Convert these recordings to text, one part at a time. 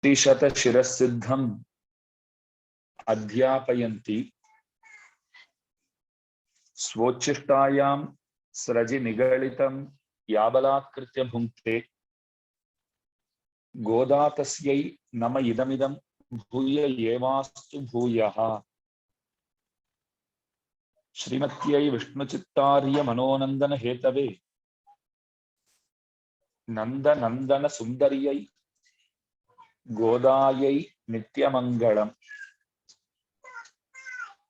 प्रतिशतशिरःसिद्धम् अध्यापयन्ति स्वोच्छिष्टायां स्रजि निगलितं याबलात्कृत्य भुङ्क्ते गोदा तस्यै नम इदमिदं भूय एवास्तु भूयः। श्रीमत्यै विष्णुचित्तार्य मनोनंदन हेतवे नंदनंदन सुंदर्यै गोदायै नित्यमंगलम्।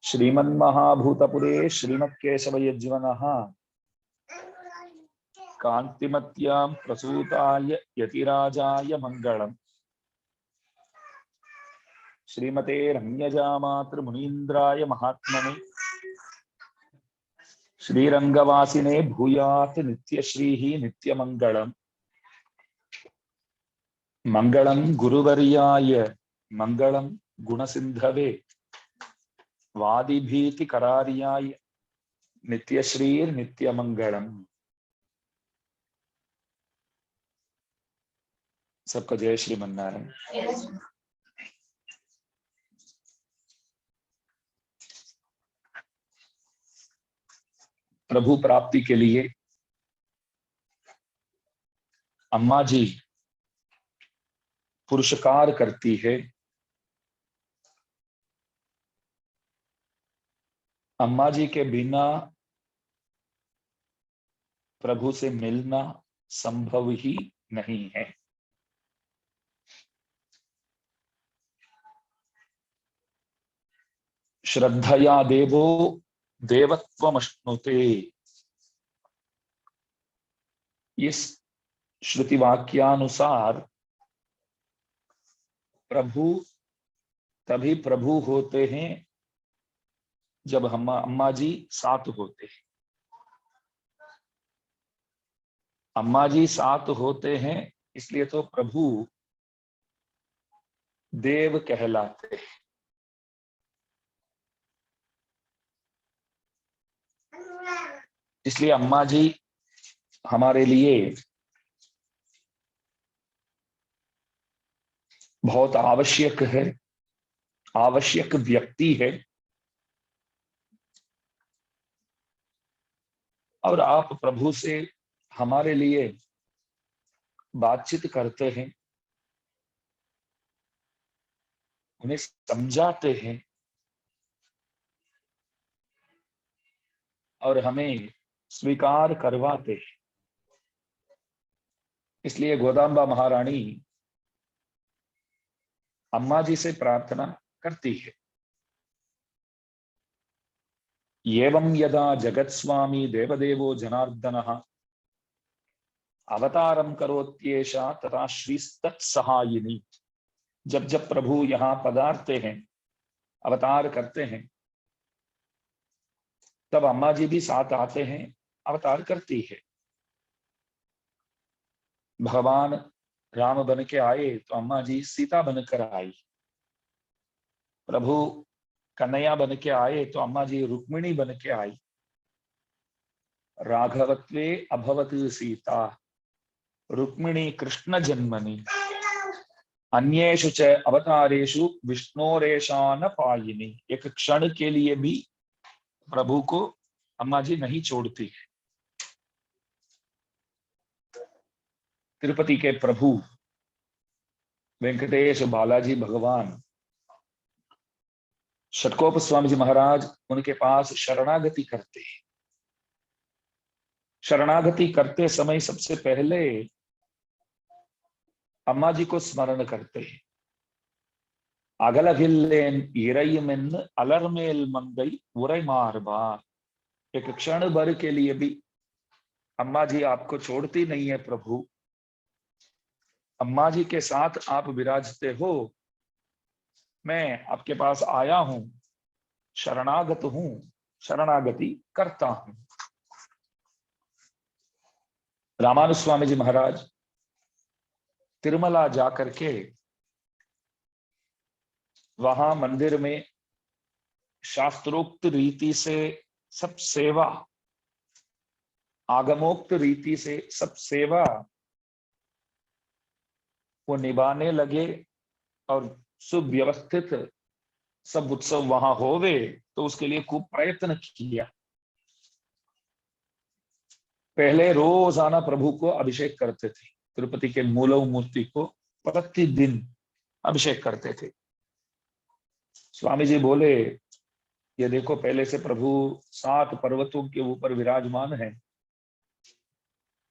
श्रीमन्महाभूतपुरे श्रीमत्केशवयज्वनः कान्तिमत्यां प्रसूताय यतिराजाय मंगलम्। श्रीमते रम्यजामातृमुनीन्द्राय महात्मने श्रीरंगवासिने भूयात् नित्यश्रीः नित्यमंगलम्। मंगलम गुरुवर्याय मंगलम गुणसिंधवे वादिभीतिकरार्याय नित्यश्रीर नित्यमंगलम। सबको जय श्रीमन्नारायण। प्रभु प्राप्ति के लिए अम्मा जी पुरुषकार करती है। अम्मा जी के बिना प्रभु से मिलना संभव ही नहीं है। श्रद्धया देवो देवत्वमश्नुते, इस श्रुति वाक्यानुसार प्रभु तभी प्रभु होते हैं जब हम अम्मा जी साथ होते हैं। अम्मा जी साथ होते हैं इसलिए तो प्रभु देव कहलाते हैं। इसलिए अम्मा जी हमारे लिए बहुत आवश्यक है, आवश्यक व्यक्ति है। और आप प्रभु से हमारे लिए बातचीत करते हैं, उन्हें समझाते हैं और हमें स्वीकार करवाते हैं। इसलिए गोदाम्बा महारानी अम्मा जी से प्रार्थना करती है, एवं यदा जगत्स्वामी देवदेवो जनार्दनः अवतारम करोत्येषा तथा श्रीस्तत्सहायिनी। जब जब प्रभु यहाँ पधारते हैं, अवतार करते हैं, तब अम्मा जी भी साथ आते हैं, अवतार करती है। भगवान राम बन के आए तो अम्मा जी सीता बनकर आई। प्रभु कन्हैया बन के आए तो अम्मा जी रुक्मिणी बन के आई। राघवत्वे अभवत सीता रुक्मिणी कृष्ण जन्मनि अन्येषु च अवतारेषु विष्णोरेशान पायिनी। एक क्षण के लिए भी प्रभु को अम्मा जी नहीं छोड़ती है। तिरुपति के प्रभु वेंकटेश बालाजी भगवान षटकोप स्वामी जी महाराज उनके पास शरणागति करते हैं। शरणागति करते समय सबसे पहले अम्मा जी को स्मरण करते हैं। अगलगिल्लेन इरयमेन अलरमेल मंगई उरै मारबा। एक क्षण भर के लिए भी अम्मा जी आपको छोड़ती नहीं है प्रभु। अम्मा जी के साथ आप विराजते हो, मैं आपके पास आया हूं, शरणागत हूं, शरणागति करता हूं। रामानुज स्वामी जी महाराज तिरुमला जाकर के वहां मंदिर में शास्त्रोक्त रीति से सब सेवा, आगमोक्त रीति से सब सेवा वो निभाने लगे। और सुव्यवस्थित सब उत्सव वहां होवे, तो उसके लिए खूब प्रयत्न किया। पहले रोजाना प्रभु को अभिषेक करते थे, तिरुपति के मूल मूर्ति को प्रतिदिन अभिषेक करते थे। स्वामी जी बोले, ये देखो पहले से प्रभु 7 पर्वतों के ऊपर विराजमान है,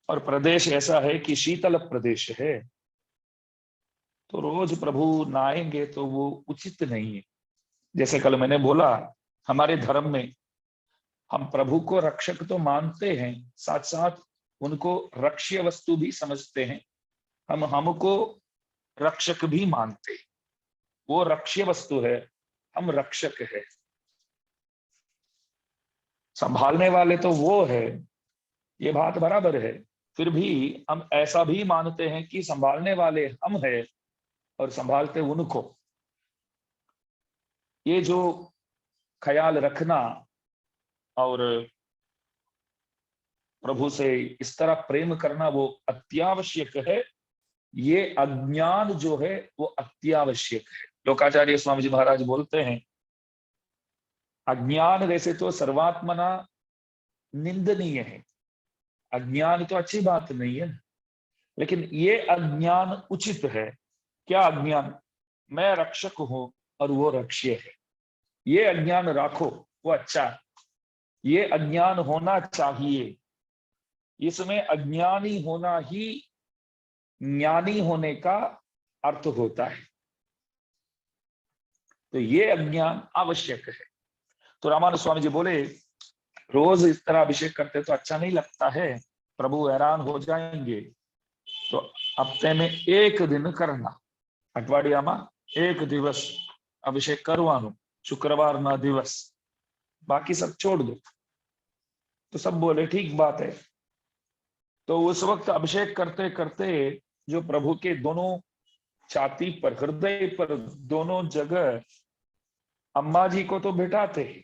और प्रदेश ऐसा है कि शीतल प्रदेश है, तो रोज प्रभु नहाएंगे तो वो उचित नहीं है। जैसे कल मैंने बोला, हमारे धर्म में हम प्रभु को रक्षक तो मानते हैं, साथ साथ उनको रक्ष्य वस्तु भी समझते हैं। हम हमको रक्षक भी मानते हैं। वो रक्ष्य वस्तु है, हम रक्षक है। संभालने वाले तो वो है, ये बात बराबर है। फिर भी हम ऐसा भी मानते हैं कि संभालने वाले हम हैं और संभालते उनको। ये जो ख्याल रखना और प्रभु से इस तरह प्रेम करना वो अत्यावश्यक है। ये अज्ञान जो है वो अत्यावश्यक है। लोकाचार्य स्वामी जी महाराज बोलते हैं, अज्ञान वैसे तो सर्वात्मना निंदनीय है, अज्ञान तो अच्छी बात नहीं है, लेकिन ये अज्ञान उचित है। क्या अज्ञान? मैं रक्षक हूं और वो रक्ष्य है, ये अज्ञान राखो, वो अच्छा है। ये अज्ञान होना चाहिए। इसमें अज्ञानी होना ही ज्ञानी होने का अर्थ होता है। तो ये अज्ञान आवश्यक है। तो रामानुज स्वामी जी बोले, रोज इस तरह अभिषेक करते तो अच्छा नहीं लगता है, प्रभु हैरान हो जाएंगे। तो हफ्ते में 1 दिन करना, अठवाडियाમાં 1 દિવસ अभिषेक करवानो, शुक्रवार ना दिवस, बाकी सब छोड़ दो। तो सब बोले ठीक बात है। तो उस वक्त अभिषेक करते करते जो प्रभु के दोनों छाती पर, हृदय पर, दोनों जगह अम्मा जी को तो बिठाते हैं,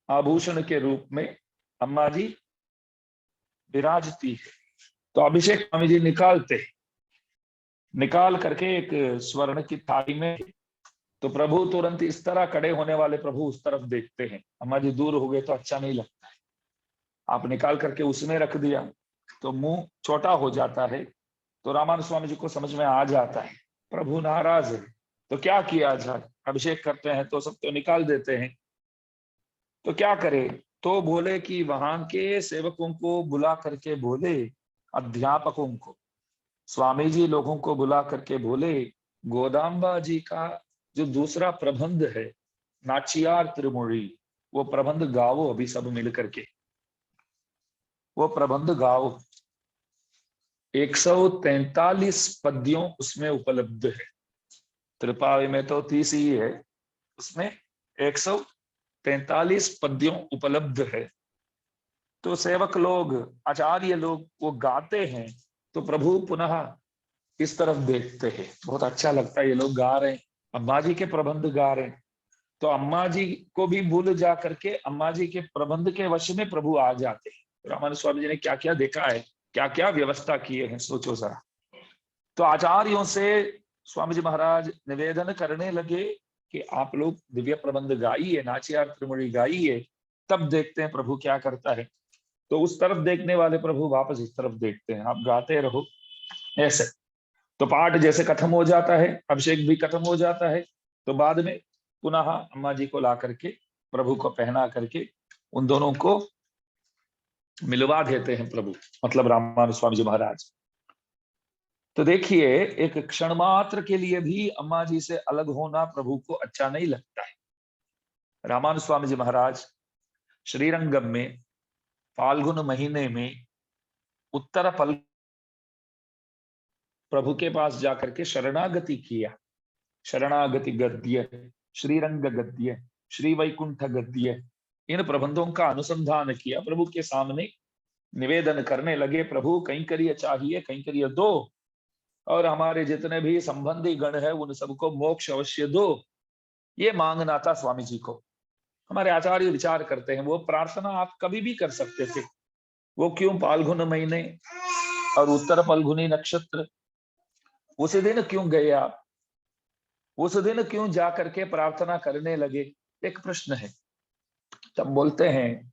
आभूषण के रूप में अम्मा जी विराजती है। तो अभिषेक स्वामी जी निकालते, निकाल करके एक स्वर्ण की थाली में, तो प्रभु तुरंत इस तरह खड़े होने वाले प्रभु उस तरफ देखते हैं। अम्मा जी दूर हो गए तो अच्छा नहीं लगता है। आप निकाल करके उसमें रख दिया तो मुंह छोटा हो जाता है। तो रामानुज स्वामी जी को समझ में आ जाता है प्रभु नाराज है, तो क्या किया जाए? अभिषेक करते हैं तो सब तो निकाल देते हैं, तो क्या करे? तो बोले कि वहां के सेवकों को बुला करके बोले, अध्यापकों को, स्वामी जी लोगों को बुला करके बोले, गोदाम्बा जी का जो दूसरा प्रबंध है, नाचियार त्रिमोड़ी, वो प्रबंध गाओ अभी सब मिल करके, वो प्रबंध गाओ। 143 पद्यों उसमें उपलब्ध है। त्रिपावी में तो 30 ही है, उसमें 143 पद्यों उपलब्ध है। तो सेवक लोग, आचार्य लोग वो गाते हैं, तो प्रभु पुनः इस तरफ देखते हैं। बहुत अच्छा लगता है, ये लोग गा रहे हैं, अम्मा जी के प्रबंध गा रहे हैं। तो अम्मा जी को भी भूल जा करके अम्मा जी के प्रबंध के वश में प्रभु आ जाते हैं। रामानुज स्वामी जी ने क्या क्या देखा है, क्या क्या व्यवस्था किए हैं, सोचो जरा। तो आचार्यों से स्वामी जी महाराज निवेदन करने लगे कि आप लोग दिव्य प्रबंध गाइए, नाचियार त्रिमोड़ी गाइए, तब देखते हैं प्रभु क्या करता है। तो उस तरफ देखने वाले प्रभु वापस इस तरफ देखते हैं, आप गाते रहो ऐसे। तो पाठ जैसे खत्म हो जाता है, अभिषेक भी खत्म हो जाता है, तो बाद में पुनः अम्मा जी को ला करके प्रभु को पहना करके उन दोनों को मिलवा देते हैं प्रभु, मतलब रामानुज स्वामी जी महाराज। तो देखिए, एक क्षण मात्र के लिए भी अम्मा जी से अलग होना प्रभु को अच्छा नहीं लगता है। रामानुज स्वामी जी महाराज श्रीरंगम में फाल्गुन महीने में उत्तर पल प्रभु के पास जाकर के शरणागति किया। शरणागति गद्य, श्रीरंग गद्य, श्री वैकुंठ गद्य, इन प्रबंधों का अनुसंधान किया। प्रभु के सामने निवेदन करने लगे, प्रभु कैंकर्य चाहिए, कैंकर्य दो, और हमारे जितने भी संबंधी गण है उन सबको मोक्ष अवश्य दो। ये मांगना था स्वामी जी को। हमारे आचार्य विचार करते हैं, वो प्रार्थना आप कभी भी कर सकते थे, वो क्यों फाल्गुन महीने और उत्तर फाल्गुनी नक्षत्र उस दिन क्यों गए आप, उस दिन क्यों जा करके प्रार्थना करने लगे, एक प्रश्न है। तब बोलते हैं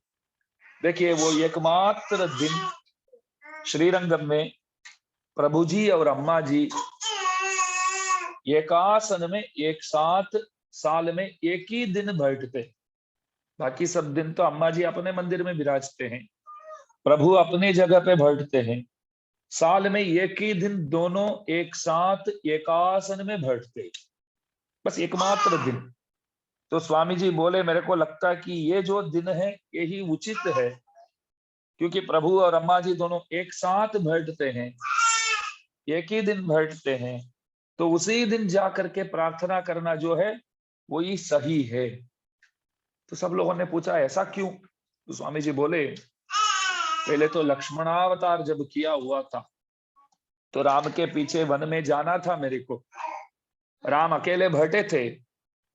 देखिए वो एकमात्र दिन श्रीरंगम में प्रभु जी और अम्मा जी एकासन में एक साथ साल में एक ही दिन बैठते, बाकी सब दिन तो अम्मा जी अपने मंदिर में विराजते हैं, प्रभु अपनी जगह पे बैठते हैं। साल में एक ही दिन दोनों एक साथ एकासन में बैठते, बस एकमात्र दिन। तो स्वामी जी बोले मेरे को लगता है कि ये जो दिन है यही उचित है, क्योंकि प्रभु और अम्मा जी दोनों एक साथ बैठते हैं, एक ही दिन बैठते हैं, तो उसी दिन जा करके प्रार्थना करना जो है वही सही है। तो सब लोगों ने पूछा ऐसा क्यों? तो स्वामी जी बोले पहले तो लक्ष्मणावतार जब किया हुआ था तो राम के पीछे वन में जाना था मेरे को, राम अकेले बैठे थे,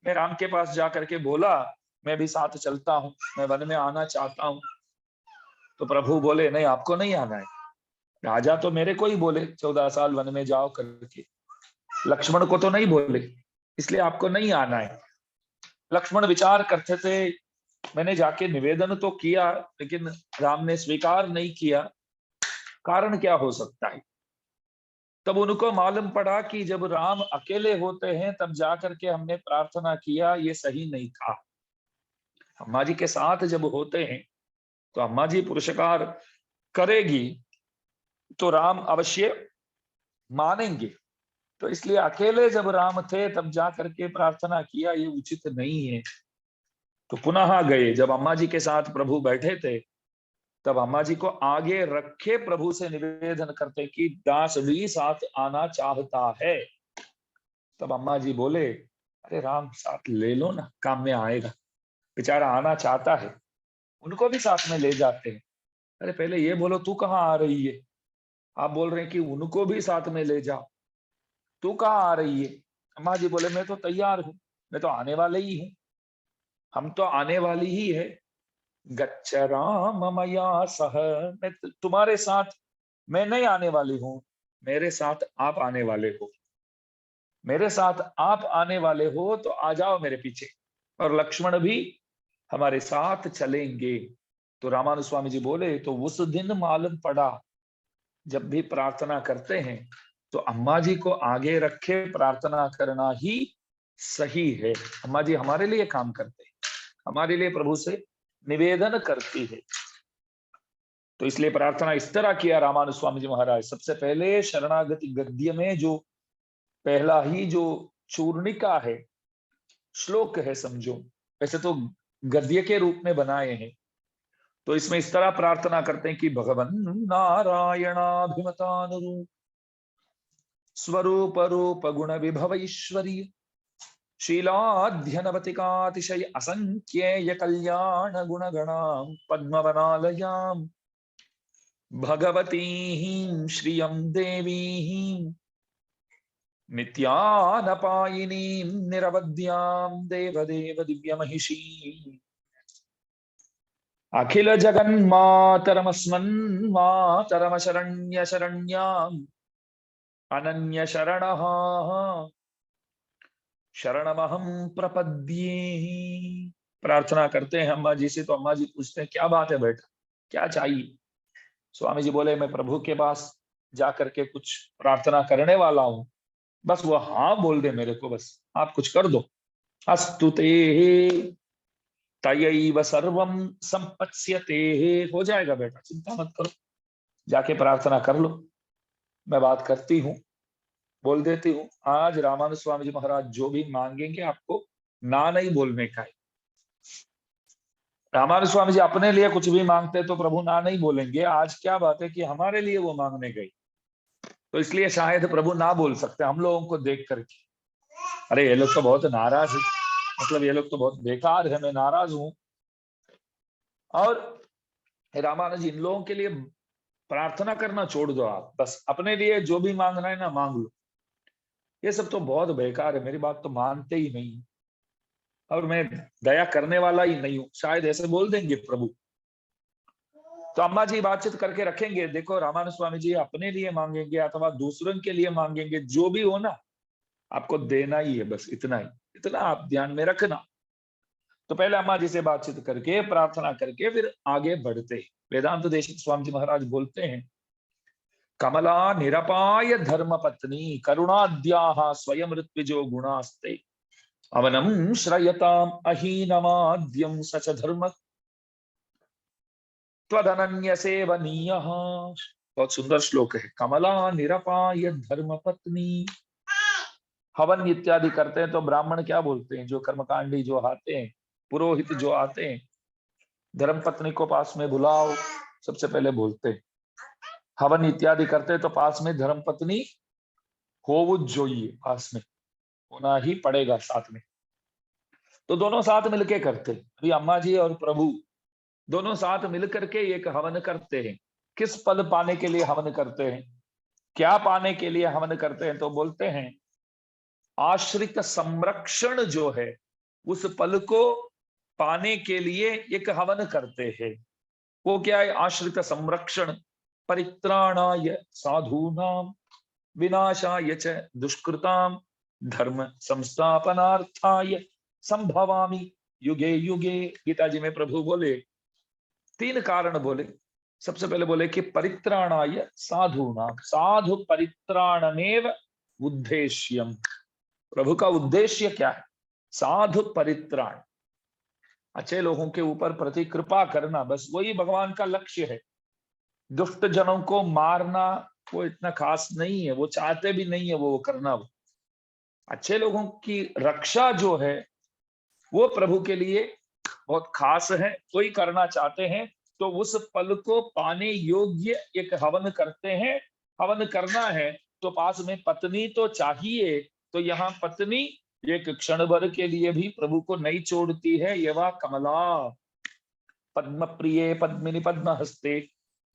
मैं राम के पास जाकर के बोला मैं भी साथ चलता हूँ, मैं वन में आना चाहता हूँ। तो प्रभु बोले नहीं आपको नहीं आना है, राजा तो मेरे को ही बोले 14 साल वन में जाओ करके, लक्ष्मण को तो नहीं बोले, इसलिए आपको नहीं आना है। लक्ष्मण विचार करते थे, मैंने जाके निवेदन तो किया लेकिन राम ने स्वीकार नहीं किया, कारण क्या हो सकता है। तब उनको मालूम पड़ा कि जब राम अकेले होते हैं तब जाकर के हमने प्रार्थना किया, ये सही नहीं था। अम्मा जी के साथ जब होते हैं तो अम्मा जी पुरुषकार करेगी तो राम अवश्य मानेंगे, तो इसलिए अकेले जब राम थे तब जा करके प्रार्थना किया, ये उचित नहीं है। तो पुनः गए, जब अम्मा जी के साथ प्रभु बैठे थे तब अम्मा जी को आगे रखे प्रभु से निवेदन करते कि दास भी साथ आना चाहता है। तब अम्मा जी बोले अरे राम साथ ले लो ना, काम में आएगा, बेचारा आना चाहता है, उनको भी साथ में ले जाते हैं। अरे पहले ये बोलो तू कहाँ आ रही है, आप बोल रहे हैं कि उनको भी साथ में ले जाओ, तू कहाँ आ रही है? अम्मा जी बोले मैं तो तैयार हूँ, मैं तो आने वाले ही हूँ, हम तो आने वाली ही है। गच्छ राम मया सह, मैं तुम्हारे साथ मैं नहीं आने वाली हूँ, मेरे साथ आप आने वाले हो, मेरे साथ आप आने वाले हो तो आ जाओ मेरे पीछे, और लक्ष्मण भी हमारे साथ चलेंगे। तो रामानु स्वामी जी बोले तो उस दिन मालूम पड़ा जब भी प्रार्थना करते हैं तो अम्मा जी को आगे रखे प्रार्थना करना ही सही है। अम्मा जी हमारे लिए काम करते हैं, हमारे लिए प्रभु से निवेदन करती है, तो इसलिए प्रार्थना इस तरह किया रामानु स्वामी जी महाराज। सबसे पहले शरणागति गद्य में जो पहला ही जो चूर्णिका है, श्लोक है समझो, वैसे तो गद्य के रूप में बनाए हैं, तो इसमें इस तरह प्रार्थना करते हैं कि भगवन् नारायणाभिमतानुरूप स्वरूप रूप गुण विभव ईश्वरीय शीलाध्यनवतिकातिशय असंख्येय कल्याण गुणगणां पद्मवनालयां भगवतीं श्रियं देवीं नित्यानपायिनीं निरवध्यां देवदेव दिव्यमहिषी अखिल जगन्मातरमस्मन्मातरमशरण्य शरण्याम् अनन्य शरणः शरणमहं प्रपद्ये। प्रार्थना करते हैं अम्मा जी से, तो अम्मा जी पूछते हैं क्या बात है बेटा, क्या चाहिए? स्वामी जी बोले मैं प्रभु के पास जाकर के कुछ प्रार्थना करने वाला हूं, बस वो हाँ बोल दे मेरे को, बस आप कुछ कर दो। अस्तु ते तयैव सर्वं संपत्स्यते, हो जाएगा बेटा, चिंता मत करो, जाके प्रार्थना कर लो, मैं बात करती हूँ, बोल देती हूँ। आज रामानु स्वामी जी महाराज जो भी मांगेंगे आपको ना नहीं बोलने का है। रामानु स्वामी जी अपने लिए कुछ भी मांगते तो प्रभु ना नहीं बोलेंगे, आज क्या बात है कि हमारे लिए वो मांगने गई, तो इसलिए शायद प्रभु ना बोल सकते हम लोगों को देख करके, अरे ये लोग तो बहुत नाराज है, मतलब ये लोग तो बहुत बेकार है, मैं नाराज हूं। और रामानुज इन लोगों के लिए प्रार्थना करना छोड़ दो, आप बस अपने लिए जो भी मांगना है ना मांग लो, ये सब तो बहुत बेकार है, मेरी बात तो मानते ही नहीं, और मैं दया करने वाला ही नहीं हूं, शायद ऐसे बोल देंगे प्रभु। तो अम्मा जी बातचीत करके रखेंगे, देखो रामानंद स्वामी जी अपने लिए मांगेंगे अथवा दूसरों के लिए मांगेंगे, जो भी हो ना आपको देना ही है, बस इतना ही, इतना आप ध्यान में रखना। तो पहले अम्मा जी से बातचीत करके प्रार्थना करके फिर आगे बढ़ते। वेदांत देशिक स्वामी जी महाराज बोलते हैं, कमला निरपाय धर्म पत्नी करुणाद्याः स्वयं ऋत्विजो गुणास्ते अवनम श्रयताम अहीनमाद्यम सच धर्म त्वदनन्य सेवनीयः। बहुत सुंदर श्लोक है। कमला निरपाय धर्म पत्नी, हवन इत्यादि करते हैं तो ब्राह्मण क्या बोलते हैं, जो कर्मकांडी जो आते हैं, पुरोहित जो आते हैं, धर्म पत्नी को पास में बुलाओ, सबसे पहले बोलते हैं। हवन इत्यादि करते हैं तो पास में धर्म पत्नी हो जोइए, पास में होना ही पड़ेगा साथ में। तो दोनों साथ मिलके करते, अभी अम्मा जी और प्रभु दोनों साथ मिलकर के एक हवन करते हैं। किस पद पाने के लिए हवन करते हैं, क्या पाने के लिए हवन करते हैं, तो बोलते हैं आश्रित संरक्षण जो है उस पल को पाने के लिए एक हवन करते हैं। वो क्या है, आश्रित संरक्षण, परित्राणाय साधूनाम विनाशाय च दुष्कृताम धर्म संस्थापनार्थाय संभवामि युगे युगे। गीता जी में प्रभु बोले, तीन कारण बोले। सबसे पहले बोले कि परित्राणाय साधूनाम, साधु परित्राणमेव उद्देश्यम। प्रभु का उद्देश्य क्या है, साधु परित्राण, अच्छे लोगों के ऊपर प्रति कृपा करना, बस वही भगवान का लक्ष्य है। दुष्ट जनों को मारना वो इतना खास नहीं है, वो चाहते भी नहीं है वो करना। वो अच्छे लोगों की रक्षा जो है वो प्रभु के लिए बहुत खास है, वही करना चाहते हैं। तो उस पल को पाने योग्य एक हवन करते हैं। हवन करना है तो पास में पत्नी तो चाहिए, तो यहाँ पत्नी एक क्षण भर के लिए भी प्रभु को नहीं छोड़ती है। यवा कमला पद्म प्रिये पद्मिनी पद्म हस्ते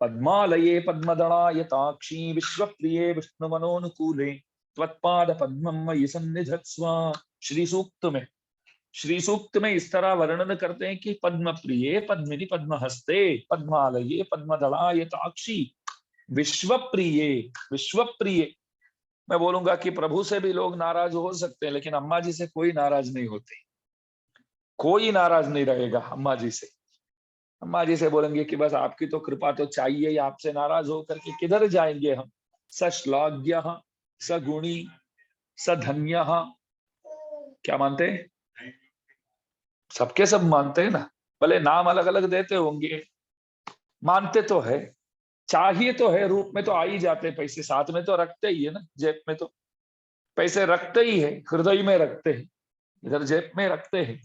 पद्मालये पद्मदला यताक्षी विश्व प्रिये विष्णु मनोनुकूले त्वत्पाद पद्मम मयि सन्निधत्स्व। श्री सूक्त में, श्री सूक्त में इस तरह वर्णन करते हैं कि पद्म प्रिये पद्मिनी पद्म हस्ते पद्मालये पद्मदला यताक्षी विश्व प्रिये, विश्व प्रिय। मैं बोलूंगा कि प्रभु से भी लोग नाराज हो सकते हैं, लेकिन अम्मा जी से कोई नाराज नहीं होते, कोई नाराज नहीं रहेगा अम्मा जी से। अम्मा जी से बोलेंगे कि बस आपकी तो कृपा तो चाहिए, आपसे नाराज होकर के किधर जाएंगे हम। सश्लाघ्य सगुणी सधन्य, क्या मानते हैं, सबके सब मानते हैं ना, भले नाम अलग अलग देते होंगे, मानते तो है। चाहिए तो है, रूप में तो आ ही जाते, पैसे साथ में तो रखते ही है ना, जेब में तो पैसे रखते ही है, हृदय में रखते हैं, इधर जेब में रखते हैं।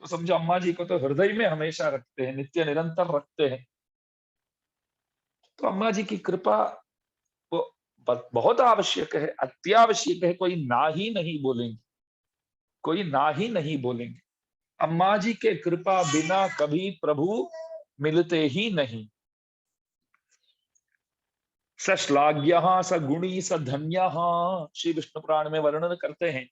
तो समझो अम्मा जी को तो हृदय में हमेशा रखते हैं, नित्य निरंतर रखते हैं। तो अम्मा जी की कृपा वो बहुत आवश्यक है, अत्यावश्यक है, कोई ना ही नहीं बोलेंगे, कोई ना ही नहीं बोलेंगे। अम्मा जी के कृपा बिना कभी प्रभु मिलते ही नहीं। सश्लाघ्य सगुणी सधन्य, श्री विष्णु पुराण में वर्णन करते हैं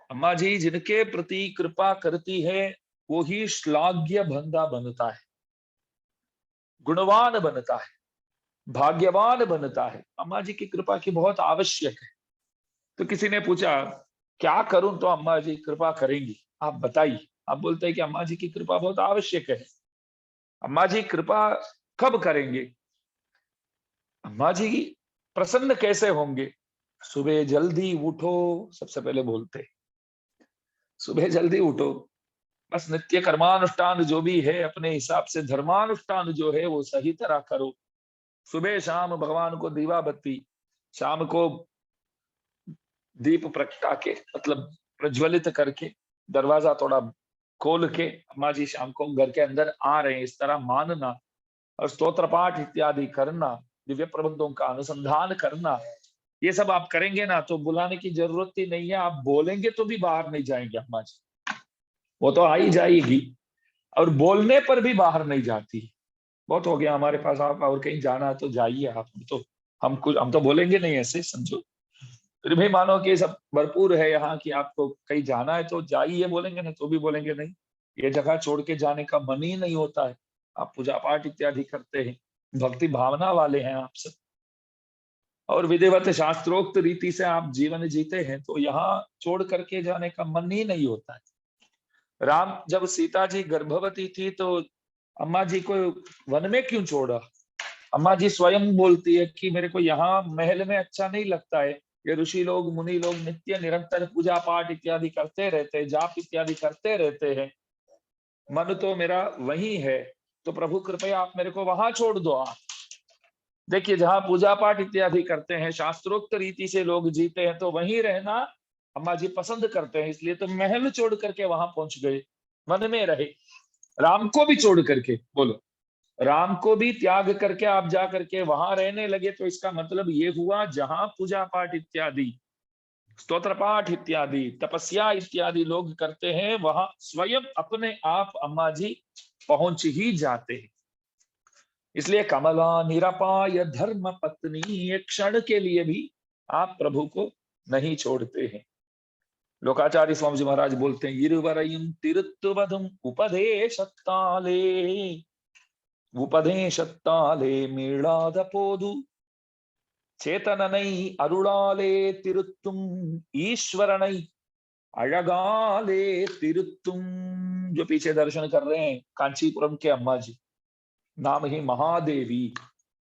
अम्मा जी जिनके प्रति कृपा करती है वो ही श्लाघ्य बंदा बनता है, गुणवान बनता है, भाग्यवान बनता है। अम्मा जी की कृपा की बहुत आवश्यक है। तो किसी ने पूछा क्या करूं तो अम्मा जी कृपा करेंगी, आप बताइए। आप बोलते हैं कि अम्मा जी की कृपा बहुत आवश्यक है। अम्मा जी कृपा कब करेंगे, अम्मा जी प्रसन्न कैसे होंगे, सुबह जल्दी उठो, सबसे पहले बोलते सुबह जल्दी उठो, बस नित्य कर्मानुष्ठान जो भी है अपने हिसाब से धर्मानुष्ठान जो है वो सही तरह करो। सुबह शाम भगवान को दीवा बत्ती, शाम को दीप प्रगटा के, मतलब प्रज्वलित करके, दरवाजा थोड़ा खोल के अम्मा जी शाम को घर के अंदर आ रहे हैं इस तरह मानना, और स्तोत्र पाठ इत्यादि करना, दिव्य प्रबंधों का अनुसंधान करना, ये सब आप करेंगे ना तो बुलाने की जरूरत ही नहीं है। आप बोलेंगे तो भी बाहर नहीं जाएंगे अम्मा जी, वो तो आ ही जाएगी, और बोलने पर भी बाहर नहीं जाती। बहुत हो गया हमारे पास, आप और कहीं जाना है तो जाइए आप, तो हम तो बोलेंगे नहीं ऐसे समझो, फिर भी मानो कि सब भरपूर है यहाँ की, आपको कहीं जाना है तो जाइए बोलेंगे ना तो भी बोलेंगे नहीं, ये जगह छोड़ के जाने का मन ही नहीं होता है। आप पूजा पाठ इत्यादि करते हैं, भक्ति भावना वाले हैं आप सब, और विधिवत शास्त्रोक्त रीति से आप जीवन जीते हैं, तो यहाँ छोड़ करके जाने का मन ही नहीं होता है। राम जब सीता जी गर्भवती थी तो अम्मा जी को वन में क्यों छोड़ा? अम्मा जी स्वयं बोलती है कि मेरे को यहाँ महल में अच्छा नहीं लगता है, ये ऋषि लोग मुनि लोग नित्य निरंतर पूजा पाठ इत्यादि करते रहते हैं, जाप इत्यादि करते रहते हैं, मन तो मेरा वही है, तो प्रभु कृपया आप मेरे को वहां छोड़ दो। आप देखिए, जहाँ पूजा पाठ इत्यादि करते हैं, शास्त्रोक्त रीति से लोग जीते हैं, तो वहीं रहना अम्मा जी पसंद करते हैं, इसलिए तो महल छोड़ करके वहां पहुंच गए, मन में रहे। राम को भी छोड़ करके, बोलो, राम को भी त्याग करके आप जा करके वहां रहने लगे, तो इसका मतलब ये हुआ जहां पूजा पाठ इत्यादि, स्तोत्र पाठ इत्यादि, तपस्या इत्यादि लोग करते हैं, वहां स्वयं अपने आप अम्मा जी पहुंच ही जाते हैं। इसलिए कमला निरपाय धर्म पत्नी, एक क्षण के लिए भी आप प्रभु को नहीं छोड़ते हैं। लोकाचार्य स्वामी जी महाराज बोलते हैं, इरुवरयुम तिरुत्तुवधुम उपदेशत्ताले, उपदेशत्ताले मीळादपोदु चेतननै अरुणाले तिरुत्तुम ईश्वरनै अழகாலே तिरुत्तुम। जो पीछे दर्शन कर रहे हैं कांचीपुरम के अम्मा जी, नाम ही महादेवी,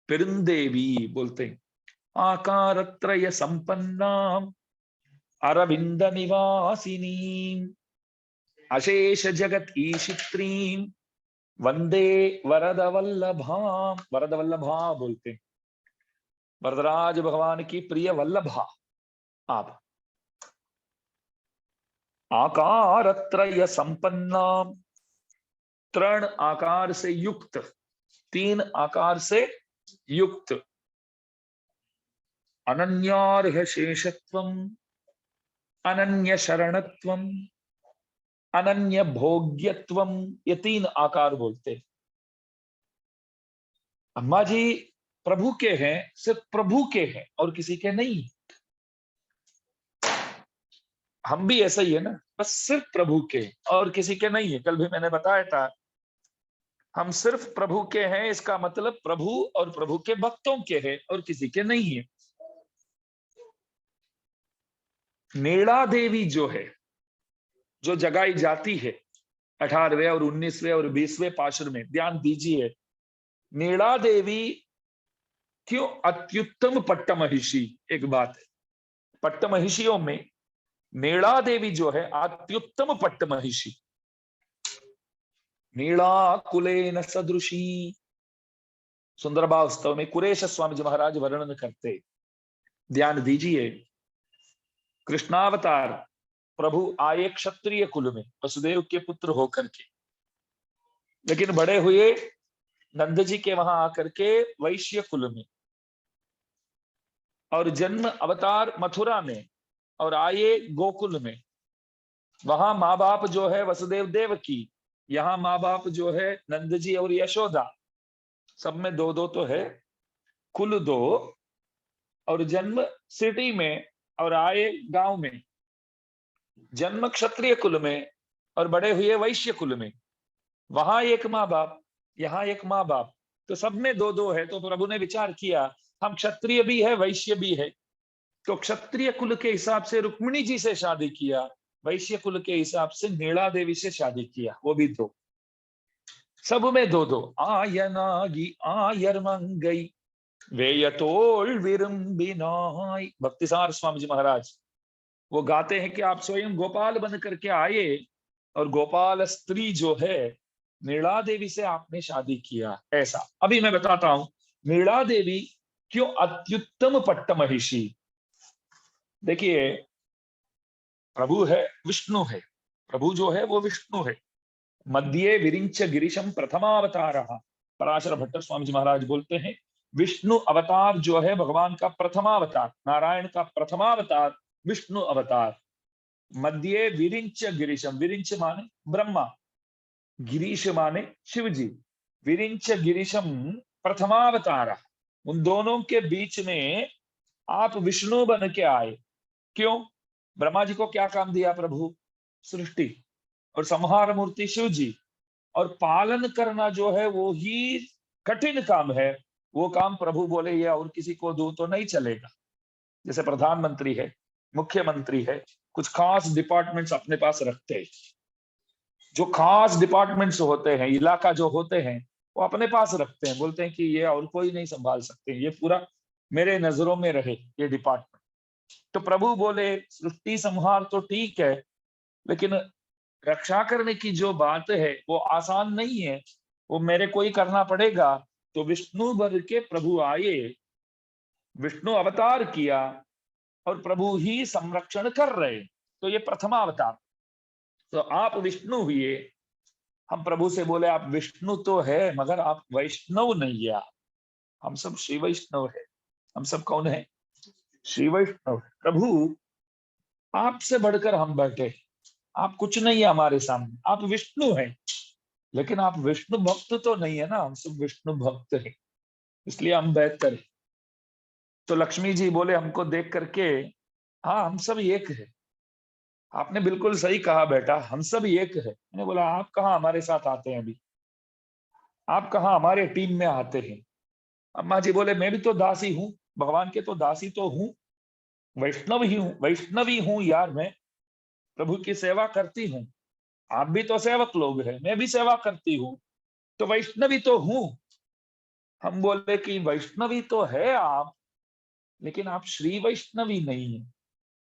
पेरुंदेवी बोलते हैं। आकारत्रय संपन्नाम अरविंद निवासिनी, अशेष जगत ईशित्रीम वंदे वरद वल्लभाम। वरद वल्लभा बोलते हैं, वरदराज भगवान की प्रिय वल्लभा आप। आकारत्रय संपन्नाम, त्रण आकार से युक्त, तीन आकार से युक्त। अनन्यार्ह शेषत्वम, अनन्य शरणत्वम, अनन्य भोग्यत्वम, ये तीन आकार बोलते हैं। अम्मा जी प्रभु के हैं, सिर्फ प्रभु के हैं और किसी के नहीं। हम भी ऐसा ही है ना, बस सिर्फ प्रभु के और किसी के नहीं है। कल भी मैंने बताया था, हम सिर्फ प्रभु के हैं, इसका मतलब प्रभु और प्रभु के भक्तों के हैं और किसी के नहीं है। नीला देवी जो है, जो जगाई जाती है 18वें और 19वें और 20वें पाशुर में, ध्यान दीजिए, नीला देवी क्यों अत्युत्तम पट्टमहिषी। एक बात है, पट्टमहिषियों में नीला देवी जो है अत्युत्तम पट्टमहिषी, नीला कुलेन सदृशी। सुंदरभावस्तव में कुरेश स्वामी जी महाराज वर्णन करते, ध्यान दीजिए, कृष्णावतार प्रभु आए क्षत्रिय कुल में वसुदेव के पुत्र होकर के, लेकिन बड़े हुए नंद जी के वहां आकर के वैश्य कुल में, और जन्म अवतार मथुरा में और आए गोकुल में। वहां माँ बाप जो है वसुदेव देव की, यहाँ माँ बाप जो है नंद जी और यशोदा, सब में दो दो तो है, कुल दो, और जन्म सिटी में और आए गांव में। जन्म क्षत्रिय कुल में और बड़े हुए वैश्य कुल में। वहां एक माँ बाप, यहाँ एक माँ बाप, तो सब में दो दो है। तो प्रभु ने विचार किया, हम क्षत्रिय भी है वैश्य भी है, तो क्षत्रिय कुल के हिसाब से रुक्मिणी जी से शादी किया, वैश्य कुल के हिसाब से नीला देवी से शादी किया, वो भी दो, सब में दो दो। आयनागी आयर मंगई वेयतोल विरंबिनाई। भक्तिसार स्वामी जी महाराज वो गाते हैं कि आप स्वयं गोपाल बन करके आए, और गोपाल स्त्री जो है नीला देवी से आपने शादी किया। ऐसा अभी मैं बताता हूं, नीला देवी क्यों अत्युत्तम पट्टमहिषी। देखिए, प्रभु है, विष्णु है, प्रभु जो है वो विष्णु है। मध्य विरिंच गिरीशम प्रथमावतार, पराशर भट्ट स्वामी जी महाराज बोलते हैं, विष्णु अवतार जो है भगवान का प्रथमावतार, नारायण का प्रथमावतार विष्णु अवतार। मध्य विरिंच गिरीशम, विरिंच माने ब्रह्मा, गिरीश माने शिव जी, विरिंच गिरीशम प्रथमावतार। उन दोनों के बीच में आप विष्णु बन के आए। क्यों? ब्रह्मा जी को क्या काम दिया प्रभु? सृष्टि, और संहार मूर्ति शिव जी, और पालन करना जो है वो ही कठिन काम है। वो काम प्रभु बोले ये और किसी को दो तो नहीं चलेगा। जैसे प्रधानमंत्री है, मुख्यमंत्री है, कुछ खास डिपार्टमेंट्स अपने पास रखते हैं। जो खास डिपार्टमेंट्स होते हैं, इलाका जो होते हैं, वो अपने पास रखते हैं, बोलते हैं कि ये और कोई नहीं संभाल सकते, ये पूरा मेरे नजरों में रहे ये डिपार्टमेंट। तो प्रभु बोले सृष्टि संहार तो ठीक है, लेकिन रक्षा करने की जो बात है वो आसान नहीं है, वो मेरे को ही करना पड़ेगा। तो विष्णु भर के प्रभु आए, विष्णु अवतार किया और प्रभु ही संरक्षण कर रहे। तो ये प्रथमा अवतार। तो आप विष्णु हुए, हम प्रभु से बोले आप विष्णु तो है मगर आप वैष्णव नहीं है। हम सब श्री वैष्णव है। हम सब कौन है? श्री वैष्णव। प्रभु आपसे बढ़कर हम बैठे, आप कुछ नहीं है हमारे सामने, आप विष्णु हैं, लेकिन आप विष्णु भक्त तो नहीं है ना, हम सब विष्णु भक्त हैं, इसलिए हम बेहतर है। तो लक्ष्मी जी बोले हमको देख करके, हाँ हम सब एक है। आपने बिल्कुल सही कहा बेटा, हम सब एक है। मैंने बोला आप कहाँ हमारे साथ आते हैं अभी, आप कहाँ हमारे टीम में आते हैं? अम्मा जी बोले मैं भी तो दासी हूँ, भगवान के तो दासी तो हूँ, वैष्णव ही हूँ, वैष्णवी हूँ यार, मैं प्रभु की सेवा करती हूँ। आप भी तो सेवक लोग हैं, मैं भी सेवा करती हूँ, तो वैष्णवी तो हूँ। हम बोले कि वैष्णवी तो है आप, लेकिन आप श्री वैष्णवी नहीं है।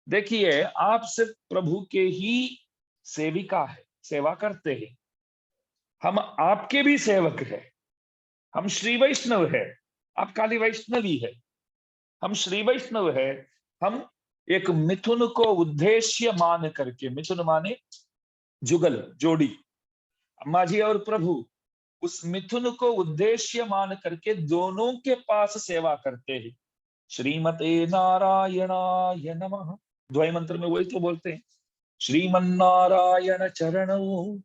देखिए आप सिर्फ प्रभु के ही सेविका है, सेवा करते हैं। हम आपके भी सेवक है, हम श्री वैष्णव है, आप काली वैष्णवी है। हम श्री वैष्णव है। हम एक मिथुन को उद्देश्य मान करके, मिथुन माने जुगल, जोड़ी, अम्मा जी और प्रभु, उस मिथुन को उद्देश्य मान करके दोनों के पास सेवा करते हैं। श्रीमते नारायणाय नमः, द्वय मंत्र में वही तो बोलते हैं, श्रीमन्नारायण चरणौ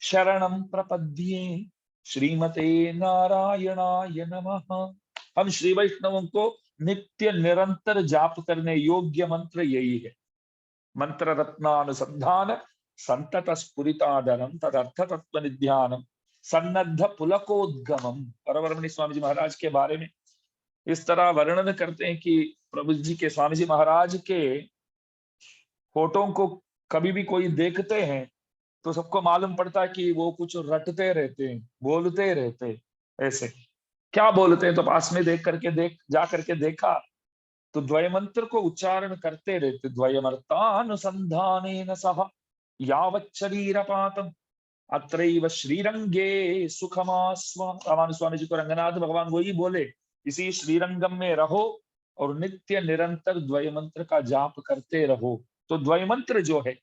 शरणं प्रपद्ये, श्रीमते नारायणाय नमः। हम श्री वैष्णवों को नित्य निरंतर जाप करने योग्य मंत्र यही है। मंत्र रत्नानुसंधान संतत स्फुरितादनम तदर्थ तत्व निध्यानम सन्नद्ध पुलकोद्गमम। परवरमणि स्वामी जी महाराज के बारे में इस तरह वर्णन करते हैं कि प्रभु जी के, स्वामी जी महाराज के फोटो को कभी भी कोई देखते हैं तो सबको मालूम पड़ता है कि वो कुछ रटते रहते हैं, बोलते रहते हैं। ऐसे क्या बोलते हैं? तो पास में देख जा करके देखा तो द्वय मंत्र को उच्चारण करते रहते, द्वयमर्तानुसंधानेन सह यावत् शरीरपातम अत्रैव श्रीरंगे सुखमास्वा। रामानु स्वामी जी को रंगनाथ भगवान वही बोले, इसी श्रीरंगम में रहो और नित्य निरंतर द्वय मंत्र का जाप करते रहो। तो द्वय मंत्र जो है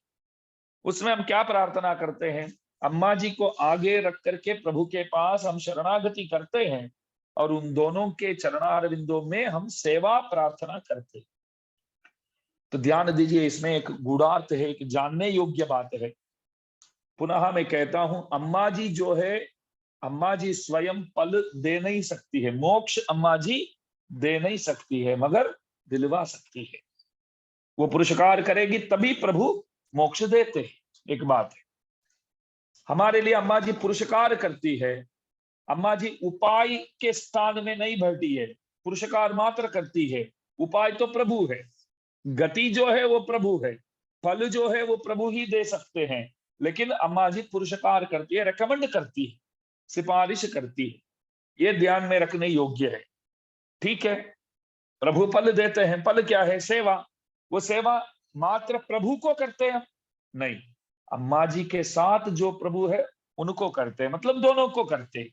उसमें हम क्या प्रार्थना करते हैं? अम्मा जी को आगे रख करके प्रभु के पास हम शरणागति करते हैं और उन दोनों के चरणारविंदों में हम सेवा प्रार्थना करते हैं। तो ध्यान दीजिए, इसमें एक गूढ़ार्थ है, एक जानने योग्य बात है। पुनः मैं कहता हूं, अम्मा जी जो है, अम्मा जी स्वयं फल दे नहीं सकती है, मोक्ष अम्मा जी दे नहीं सकती है, मगर दिलवा सकती है। वो पुरुषकार करेगी तभी प्रभु मोक्ष देते हैं। एक बात है, हमारे लिए अम्मा जी पुरुषकार करती है। अम्मा जी उपाय के स्थान में नहीं बैठी है, पुरुषकार मात्र करती है। उपाय तो प्रभु है, गति जो है वो प्रभु है, फल जो है वो प्रभु ही दे सकते हैं, लेकिन अम्मा जी पुरुषकार करती है, रेकमेंड करती है, सिफारिश करती है। ये ध्यान में रखने योग्य है। ठीक है, प्रभु फल देते हैं, फल क्या है? सेवा। वो सेवा मात्र प्रभु को करते हैं नहीं, अम्मा जी के साथ जो प्रभु है उनको करते हैं, मतलब दोनों को करते हैं।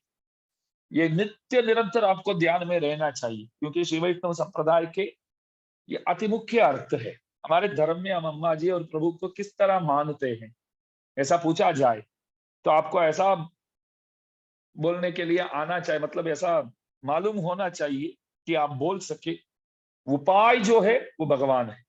ये नित्य निरंतर आपको ध्यान में रहना चाहिए, क्योंकि श्री वैष्णव संप्रदाय के ये अति मुख्य अर्थ है। हमारे धर्म में हम अम्मा जी और प्रभु को किस तरह मानते हैं, ऐसा पूछा जाए तो आपको ऐसा बोलने के लिए आना चाहिए, मतलब ऐसा मालूम होना चाहिए कि आप बोल सके उपाय जो है वो भगवान है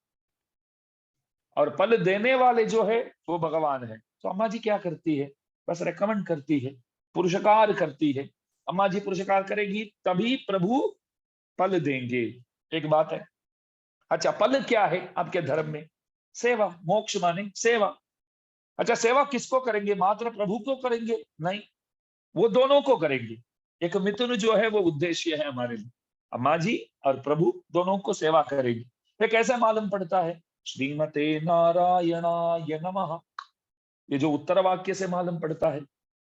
और फल देने वाले जो है वो भगवान है। तो अम्मा जी क्या करती है? बस रेकमेंड करती है, पुरुषकार करती है। अम्मा जी पुरुषकार करेगी तभी प्रभु फल देंगे। एक बात है। अच्छा, फल क्या है आपके धर्म में? सेवा। मोक्ष माने सेवा। अच्छा, सेवा किसको करेंगे? मात्र प्रभु को करेंगे? नहीं, वो दोनों को करेंगे। एक मिथुन जो है वो उद्देश्य है हमारे लिए। अम्मा जी और प्रभु दोनों को सेवा करेंगे। ये कैसे मालूम पड़ता है? श्रीमते नारायणाय नमः, ये जो उत्तर वाक्य से मालूम पड़ता है।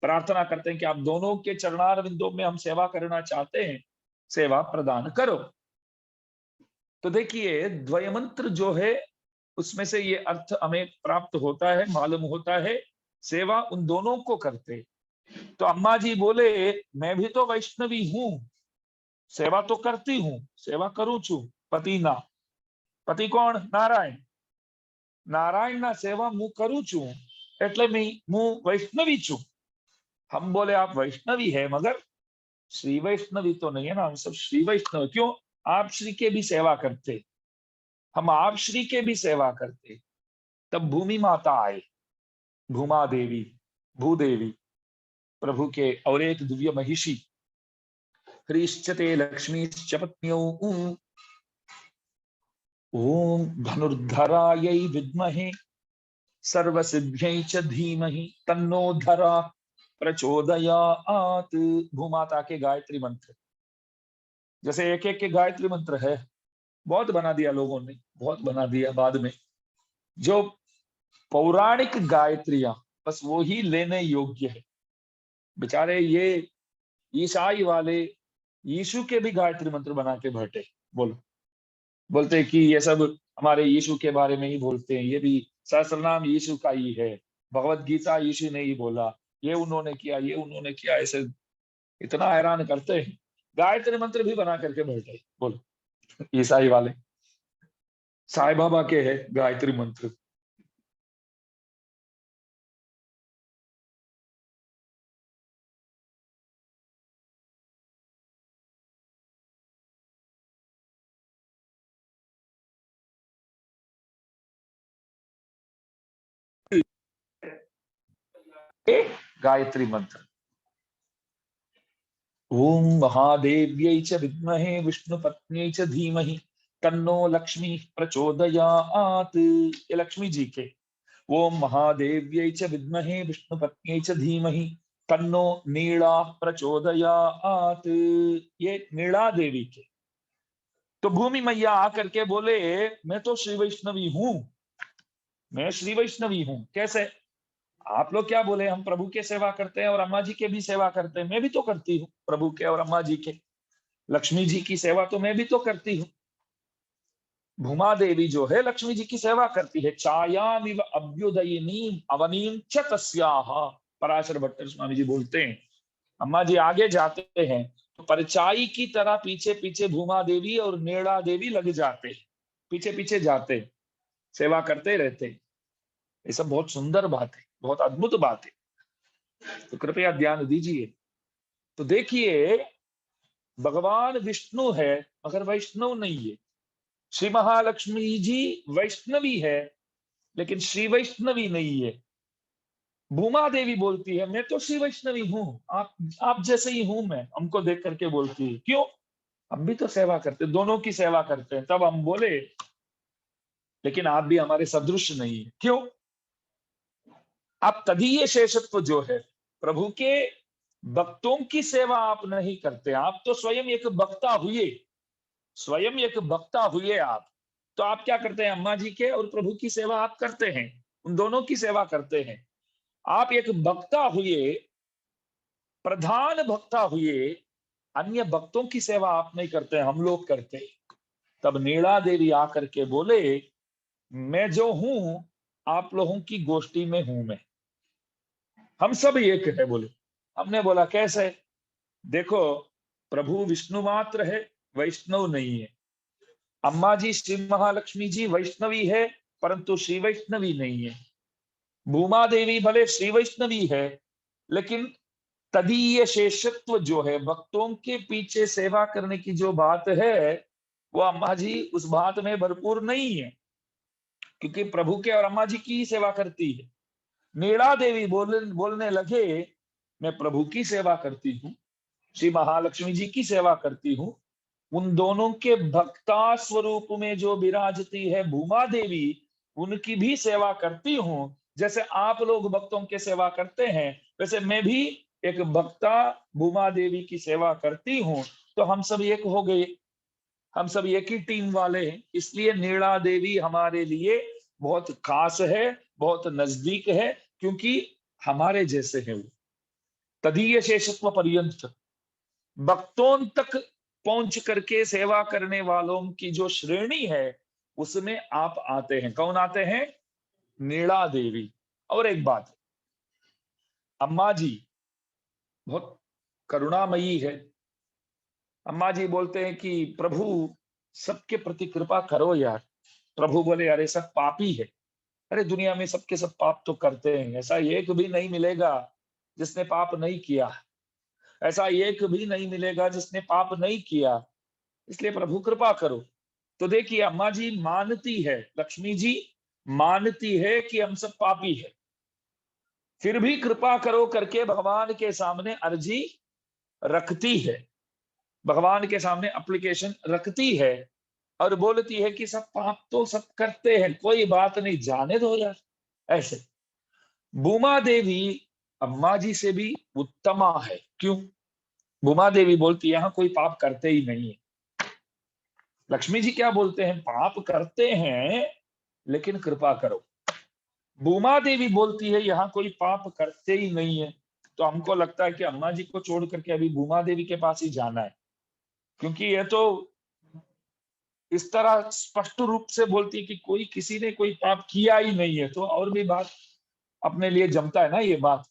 प्रार्थना करते हैं कि आप दोनों के चरणारविंदों में हम सेवा करना चाहते हैं, सेवा प्रदान करो। तो देखिए, द्वय मंत्र जो है उसमें से ये अर्थ हमें प्राप्त होता है, मालूम होता है, सेवा उन दोनों को करते। तो अम्मा जी बोले, मैं भी तो वैष्णवी हूं, सेवा तो करती हूं, सेवा करूं छू। पति ना, पति कौन? नारायण। नारायण ना सेवा मु करूं छू, એટલે मु वैष्णवी छू। हम बोले आप वैष्णवी है मगर श्री वैष्णवी तो नहीं है ना, हम सब श्री वैष्णव। क्यों? आप श्री के भी सेवा करते, हम आप श्री के भी सेवा करते। तब भूमि माता आए, भूमा देवी, भूदेवी, प्रभु के और एक दिव्य महिषी। ह्रीश्चते लक्ष्मीश्च पत्न्यौ, ओम धनुर्धरायै विद्महे सर्वसिद्ध्यै च धीमहि तन्नो धरा प्रचोदयात्। भूमाता के गायत्री मंत्र, जैसे एक एक के गायत्री मंत्र है, बहुत बना दिया लोगों ने, बहुत बना दिया बाद में। जो पौराणिक गायत्रियां बस वो ही लेने योग्य है। बेचारे ये ईसाई वाले यीशु के भी गायत्री मंत्र बना के बैठे। बोलो, बोलते कि ये सब हमारे यीशु के बारे में ही बोलते हैं, ये भी सहस्रनाम यीशु का ही है, भगवत गीता यीशु ने ही बोला, ये उन्होंने किया, ये उन्होंने किया, ऐसे इतना हैरान करते हैं। गायत्री मंत्र भी बना करके बैठे। बोलो, ईसाई वाले। साईं बाबा के है गायत्री मंत्र। गायत्री मंत्र। ओम महादेव्यै च विद्महे विष्णुपत्न्यै च धीमहि तन्नो लक्ष्मी प्रचोदयात्। ये लक्ष्मी जी के। ओम महादेव्यै च विद्महे विष्णुपत्न्यै च धीमहि तन्नो नीला प्रचोदयात्। ये नीला देवी के। तो भूमि मैया आकर के बोले, मैं तो श्री वैष्णवी हूं, मैं श्री वैष्णवी हूं। कैसे? आप लोग क्या बोले, हम प्रभु के सेवा करते हैं और अम्मा जी के भी सेवा करते हैं। मैं भी तो करती हूँ प्रभु के और अम्मा जी के, लक्ष्मी जी की सेवा तो मैं भी तो करती हूँ। भूमा देवी जो है लक्ष्मी जी की सेवा करती है। छायामिव अभ्युदयिनीम अवनीम च तस्याः। पराशर भट्टर स्वामी जी बोलते हैं, अम्मा जी आगे जाते हैं तो परछाई की तरह पीछे पीछे भूमा देवी और नेड़ा देवी लग जाते, पीछे पीछे जाते, सेवा करते रहते। ये सब बहुत सुंदर बात है, बहुत अद्भुत बात है, तो कृपया ध्यान दीजिए। तो देखिए, भगवान विष्णु है मगर वैष्णव नहीं है। श्री महालक्ष्मी जी वैष्णवी है लेकिन श्री वैष्णवी नहीं है। भूमा देवी बोलती है, मैं तो श्री वैष्णवी हूँ, आप जैसे ही हूं मैं, हमको देख करके बोलती है। क्यों? हम भी तो सेवा करते, दोनों की सेवा करते हैं। तब हम बोले, लेकिन आप भी हमारे सदृश नहीं है। क्यों? आप तदीय शेषत्व जो है, प्रभु के भक्तों की सेवा आप नहीं करते। आप तो स्वयं एक भक्ता हुए, स्वयं एक भक्ता हुए आप। तो आप क्या करते हैं? अम्मा जी के और प्रभु की सेवा आप करते हैं, उन दोनों की सेवा करते हैं। आप एक भक्ता हुए, प्रधान भक्ता हुए, अन्य भक्तों की सेवा आप नहीं करते, हम लोग करते। तब नीला देवी आकर के बोले, मैं जो हूं आप लोगों की गोष्ठी में हूं मैं, हम सब एक है। बोले, हमने बोला कैसे? देखो, प्रभु विष्णु मात्र है, वैष्णव नहीं है। अम्मा जी श्री महालक्ष्मी जी वैष्णवी है परंतु श्री वैष्णवी नहीं है। भूमा देवी भले श्री वैष्णवी है लेकिन तदीय शेषत्व जो है, भक्तों के पीछे सेवा करने की जो बात है, वो अम्मा जी उस बात में भरपूर नहीं है, क्योंकि प्रभु के और अम्मा जी की ही सेवा करती है। नीला देवी बोलने लगे, मैं प्रभु की सेवा करती हूँ, श्री महालक्ष्मी जी की सेवा करती हूँ। उन दोनों के भक्ता स्वरूप में जो विराजती है भूमा देवी, उनकी भी सेवा करती हूँ। जैसे आप लोग भक्तों की सेवा करते हैं, वैसे मैं भी एक भक्ता भूमा देवी की सेवा करती हूँ। तो हम सब एक हो गए, हम सब एक ही टीम वाले हैं। इसलिए नीला देवी हमारे लिए बहुत खास है, बहुत नजदीक है, क्योंकि हमारे जैसे हैं वो। तदीय शेषत्व पर्यंत, भक्तों तक पहुंच करके सेवा करने वालों की जो श्रेणी है उसमें आप आते हैं। कौन आते हैं? नीला देवी। और एक बात, अम्मा जी बहुत करुणामयी है। अम्मा जी बोलते हैं कि प्रभु सबके प्रति कृपा करो यार। प्रभु बोले अरे सब पापी है। अरे दुनिया में सबके सब पाप तो करते हैं, ऐसा एक भी नहीं मिलेगा जिसने पाप नहीं किया। ऐसा एक भी नहीं मिलेगा जिसने पाप नहीं किया। इसलिए प्रभु कृपा करो। तो देखिए अम्मा जी मानती है, लक्ष्मी जी मानती है कि हम सब पापी है, फिर भी कृपा करो करके भगवान के सामने अर्जी रखती है, भगवान के सामने एप्लीकेशन रखती है और बोलती है कि सब पाप तो सब करते हैं, कोई बात नहीं, जाने दो यार। ऐसे भूमा देवी अम्मा जी से भी उत्तमा है। क्यों? भूमा देवी बोलती है यहाँ कोई पाप करते ही नहीं है। लक्ष्मी जी क्या बोलते हैं? पाप करते हैं लेकिन कृपा करो। भूमा देवी बोलती है यहाँ कोई पाप करते ही नहीं है। तो हमको लगता है कि अम्मा जी को छोड़ करके अभी भूमा देवी के पास ही जाना है, क्योंकि ये तो इस तरह स्पष्ट रूप से बोलती है कि कोई किसी ने कोई पाप किया ही नहीं है। तो और भी बात अपने लिए जमता है ना ये बात।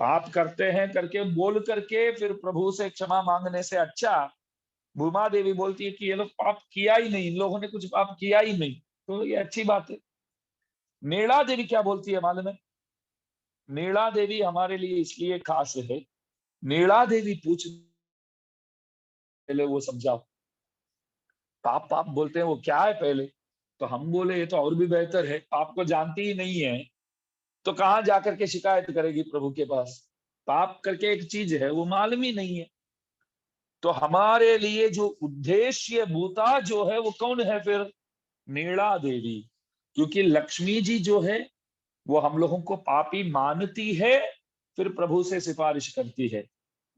पाप करते हैं करके बोल करके फिर प्रभु से क्षमा मांगने से अच्छा भूमा देवी बोलती है कि ये लोग पाप किया ही नहीं, इन लोगों ने कुछ पाप किया ही नहीं, तो ये अच्छी बात है। नीला देवी क्या बोलती है मालूम है? नीला देवी हमारे लिए इसलिए खास है, नीला देवी पूछ, पहले वो समझाओ, पाप पाप बोलते हैं वो क्या है पहले। तो हम बोले ये तो और भी बेहतर है, पाप को जानती ही नहीं है तो कहाँ जाकर के शिकायत करेगी प्रभु के पास। पाप करके एक चीज है वो मालूम ही नहीं है। तो हमारे लिए जो उद्देश्य भूता जो है वो कौन है फिर? नीला देवी। क्योंकि लक्ष्मी जी जो है वो हम लोगों को पापी मानती है, फिर प्रभु से सिफारिश करती है।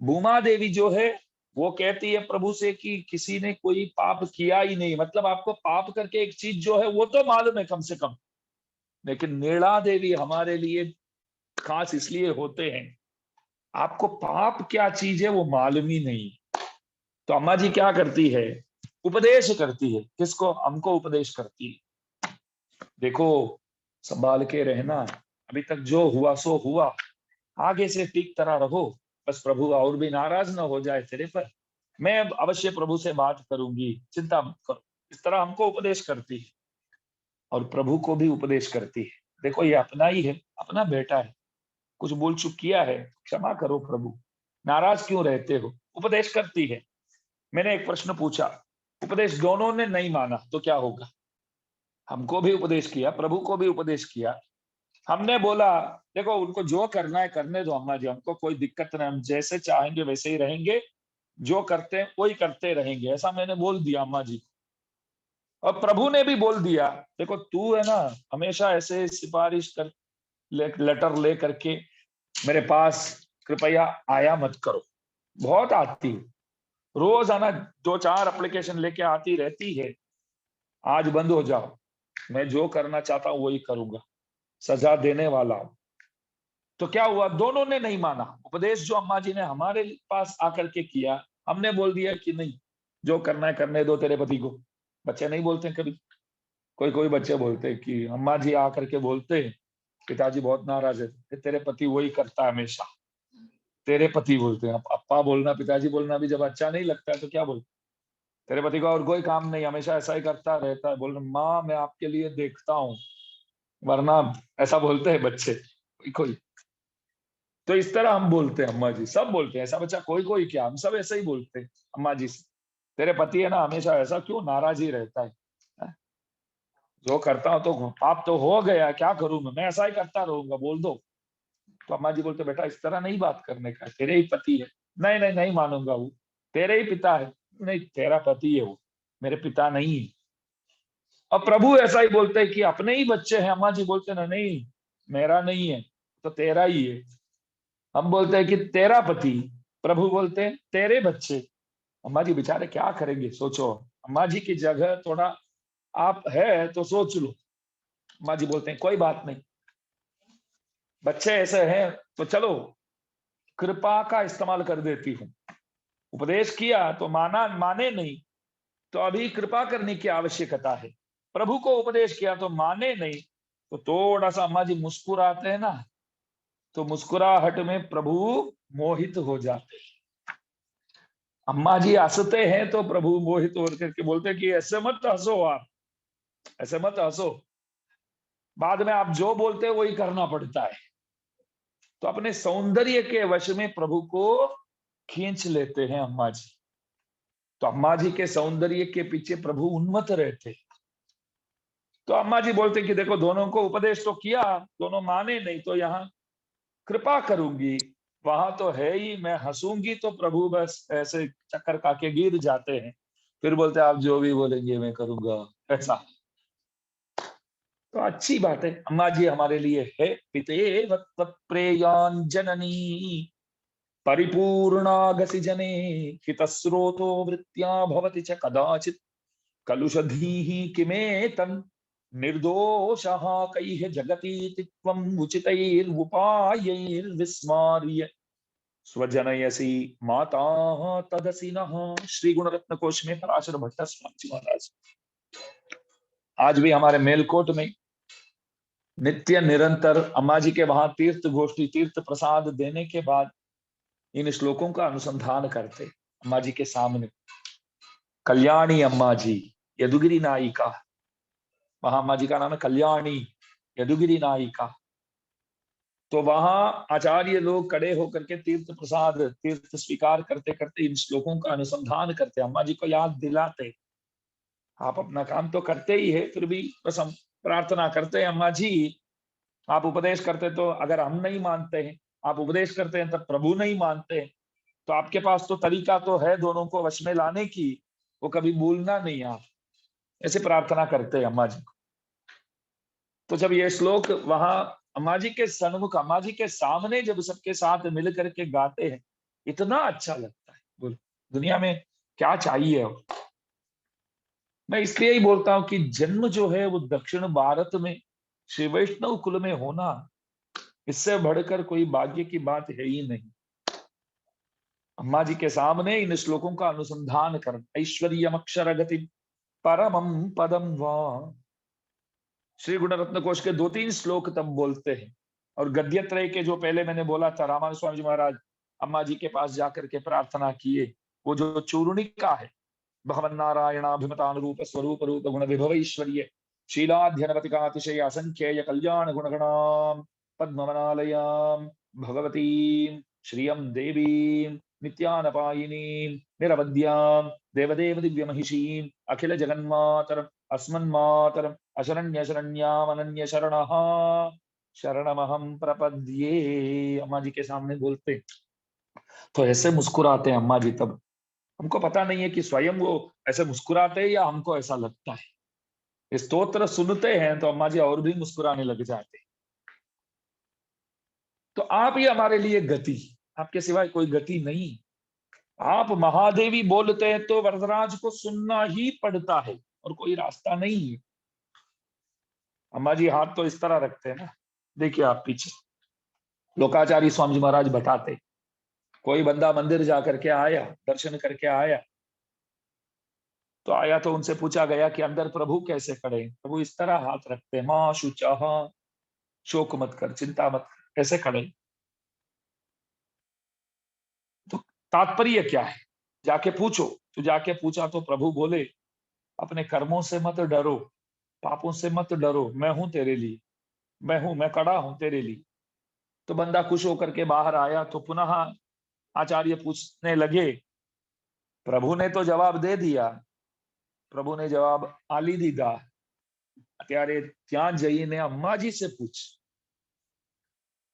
भूमा देवी जो है वो कहती है प्रभु से कि किसी ने कोई पाप किया ही नहीं, मतलब आपको पाप करके एक चीज जो है वो तो मालूम है कम से कम। लेकिन नीला देवी हमारे लिए खास इसलिए होते हैं, आपको पाप क्या चीज है वो मालूम ही नहीं। तो अम्मा जी क्या करती है? उपदेश करती है। किसको? हमको उपदेश करती है। देखो संभाल के रहना, अभी तक जो हुआ सो हुआ, आगे से ठीक तरह रहो, बस प्रभु और भी नाराज ना हो जाए तेरे पर। मैं अवश्य प्रभु से बात करूंगी, चिंता मत करो। इस तरह हमको उपदेश करती है और प्रभु को भी उपदेश करती है। देखो ये अपना ही है, अपना बेटा है, कुछ बोल चुक किया है, क्षमा करो प्रभु, नाराज क्यों रहते हो? उपदेश करती है। मैंने एक प्रश्न पूछा, उपदेश दोनों ने नहीं माना तो क्या होगा? हमको भी उपदेश किया, प्रभु को भी उपदेश किया। हमने बोला देखो उनको जो करना है करने दो अम्मा जी, हमको कोई दिक्कत नहीं, हम जैसे चाहेंगे वैसे ही रहेंगे, जो करते हैं वही करते रहेंगे, ऐसा मैंने बोल दिया अम्मा जी। और प्रभु ने भी बोल दिया देखो तू है ना हमेशा ऐसे सिफारिश कर लेटर ले करके मेरे पास कृपया आया मत करो। बहुत आती है, रोज आना, दो चार एप्लीकेशन लेके आती रहती है। आज बंद हो जाओ, मैं जो करना चाहता हूं वही करूंगा, सजा देने वाला हूं। तो क्या हुआ? दोनों ने नहीं माना उपदेश जो अम्मा जी ने हमारे पास आकर के किया। हमने बोल दिया कि नहीं, जो करना है करने दो तेरे पति को। बच्चे नहीं बोलते हैं कभी, कोई कोई बच्चे बोलते हैं कि अम्मा जी आकर के बोलते हैं पिताजी बहुत नाराज है, तेरे पति वही करता है हमेशा। तेरे पति बोलते हैं, अप्पा बोलना पिताजी बोलना भी जब अच्छा नहीं लगता है तो क्या बोलते? तेरे पति का और कोई काम नहीं, हमेशा ऐसा ही करता रहता है। बोल रहे माँ मैं आपके लिए देखता हूँ, वरना ऐसा बोलते हैं बच्चे कोई कोई। तो इस तरह हम बोलते हैं अम्मा जी, सब बोलते हैं ऐसा, बच्चा कोई कोई क्या, हम सब ऐसे ही बोलते हैं अम्मा जी से। तेरे पति है ना हमेशा ऐसा क्यों नाराज ही रहता है? जो करता हूं तो पाप तो हो गया, क्या करूं मैं ऐसा ही करता रहूंगा, बोल दो। तो अम्मा जी बोलते बेटा इस तरह नहीं बात करने का, तेरे ही पति है। नहीं नहीं नहीं मानूंगा, वो तेरे ही पिता है। नहीं तेरा पति है वो, मेरे पिता नहीं है। और प्रभु ऐसा ही बोलते हैं कि अपने ही बच्चे हैं, अम्मा जी बोलते ना नहीं, मेरा नहीं है तो तेरा ही है। हम बोलते हैं कि तेरा पति, प्रभु बोलते हैं तेरे बच्चे। अम्मा जी बेचारे क्या करेंगे, सोचो। अम्मा जी की जगह थोड़ा आप है तो सोच लो। अम्मा जी बोलते हैं कोई बात नहीं, बच्चे ऐसे हैं तो चलो कृपा का इस्तेमाल कर देती हूँ। उपदेश किया तो माना, माने नहीं तो अभी कृपा करने की आवश्यकता है। प्रभु को उपदेश किया तो माने नहीं तो थोड़ा सा अम्मा जी मुस्कुराते हैं ना, तो मुस्कुराहट में प्रभु मोहित हो जाते हैं। अम्मा जी हंसते हैं तो प्रभु मोहित होकर के बोलते हैं कि ऐसे मत हंसो, आप ऐसे मत हंसो, बाद में आप जो बोलते हैं वही करना पड़ता है। तो अपने सौंदर्य के वश में प्रभु को खींच लेते हैं अम्मा जी। तो अम्मा जी के सौंदर्य के पीछे प्रभु उन्मत्त रहते। तो अम्मा जी बोलते कि देखो दोनों को उपदेश तो किया, दोनों माने नहीं, तो यहाँ कृपा करूंगी, वहां तो है ही मैं हंसूंगी तो प्रभु बस ऐसे चक्कर खाके गिर जाते हैं, फिर बोलते आप जो भी बोलेंगे मैं करूंगा, ऐसा। तो अच्छी बात है, अम्मा जी हमारे लिए है। पिते वत्त प्रेयान जननी परिपूर्णागसि जने हितस्रोतो वृत्त्या भवति च कदाचित् कलुषधीः किमेतन् निर्दोषः कैः जगतीति त्वम् उचितैर्उपायैर्विस्मार्य स्वजनयसि माता तदसि नः। श्री गुण रत्न कोश में पराशर भट्ट स्वामी जी महाराज आज भी हमारे मेलकोट में नित्य निरंतर अम्मा जी के वहां तीर्थ गोष्ठी, तीर्थ प्रसाद देने के बाद इन श्लोकों का अनुसंधान करते अम्मा जी के सामने। कल्याणी अम्मा जी, यदुगिरी नायिका, वहां अम्मा जी का नाम है कल्याणी यदुगिरी नायिका। तो वहां आचार्य लोग खड़े होकर के तीर्थ प्रसाद, तीर्थ स्वीकार करते करते इन श्लोकों का अनुसंधान करते, अम्मा जी को याद दिलाते। आप अपना काम तो करते ही है, फिर भी बस हम प्रार्थना करते हैं अम्मा जी, आप उपदेश करते तो अगर हम नहीं मानते हैं, आप उपदेश करते हैं तब प्रभु नहीं मानते हैं, तो आपके पास तो तरीका तो है दोनों को वश में लाने की, वो कभी भूलना नहीं आप। ऐसे प्रार्थना करते हैं अम्मा जी को। तो जब ये श्लोक वहां अम्मा जी के सन्मुख, अम्मा जी के सामने जब सबके साथ मिल करके गाते हैं, इतना अच्छा लगता है। बोल दुनिया में क्या चाहिए अब। मैं इसलिए ही बोलता हूँ कि जन्म जो है वो दक्षिण भारत में श्री वैष्णव कुल में होना, इससे बढ़कर कोई भाग्य की बात है ही नहीं। अम्मा जी के सामने इन श्लोकों का अनुसंधान कर, ऐश्वर्यम अक्षर गति परमम पदम वा। श्री गुण रत्न कोश के 2-3 श्लोक तब बोलते हैं। और गद्य त्रय के जो पहले मैंने बोला था, रामानुज स्वामी जी महाराज अम्मा जी के पास जाकर के प्रार्थना किए, वो जो चूर्णिका है, भगवन नारायणाभिमतानुरूप स्वरूप रूप गुण विभव ऐश्वर्य शीलाध्यनवतिकातिशय असंख्येय कल्याण गुणगणाम पद्मवनालयाम भगवतीं श्रियं देवीं नित्यानपायिनीं निरवध्यां देवदेव दिव्यमहिषीं अखिल जगन्मातरम् अस्मन्मातरम् अशरण्य शरण्याम अनन्य शरणः शरणमहं प्रपद्ये। अम्मा जी के सामने बोलते तो ऐसे मुस्कुराते हैं अम्मा जी। तब हमको पता नहीं है कि स्वयं वो ऐसे मुस्कुराते हैं या हमको ऐसा लगता है। इस स्तोत्र सुनते हैं तो अम्मा जी और भी मुस्कुराने लग जाते हैं। तो आप ही हमारे लिए गति, आपके सिवाय कोई गति नहीं। आप महादेवी बोलते हैं तो वरदराज को सुनना ही पड़ता है और कोई रास्ता नहीं है। अम्मा जी हाथ तो इस तरह रखते हैं ना, देखिए आप पीछे लोकाचार्य स्वामी जी महाराज बताते, कोई बंदा मंदिर जाकर के आया, दर्शन करके आया, तो आया तो उनसे पूछा गया कि अंदर प्रभु कैसे खड़े हैं। प्रभु इस तरह हाथ रखते हैं, मां शुचः, शोक मत कर, चिंता मत कर, कैसे खड़े। तो तात्पर्य क्या है, जाके पूछो। तो जाके पूछा तो प्रभु बोले अपने कर्मों से मत डरो, पापों से मत डरो, मैं हूं तेरे लिए, मैं हूं, मैं खड़ा हूं तेरे लिए। तो बंदा खुश होकर के बाहर आया तो पुनः आचार्य पूछने लगे, प्रभु ने तो जवाब दे दिया, प्रभु ने जवाब आली दीदा, અત્યારે ત્યાં જઈને अम्माजी से पूछ,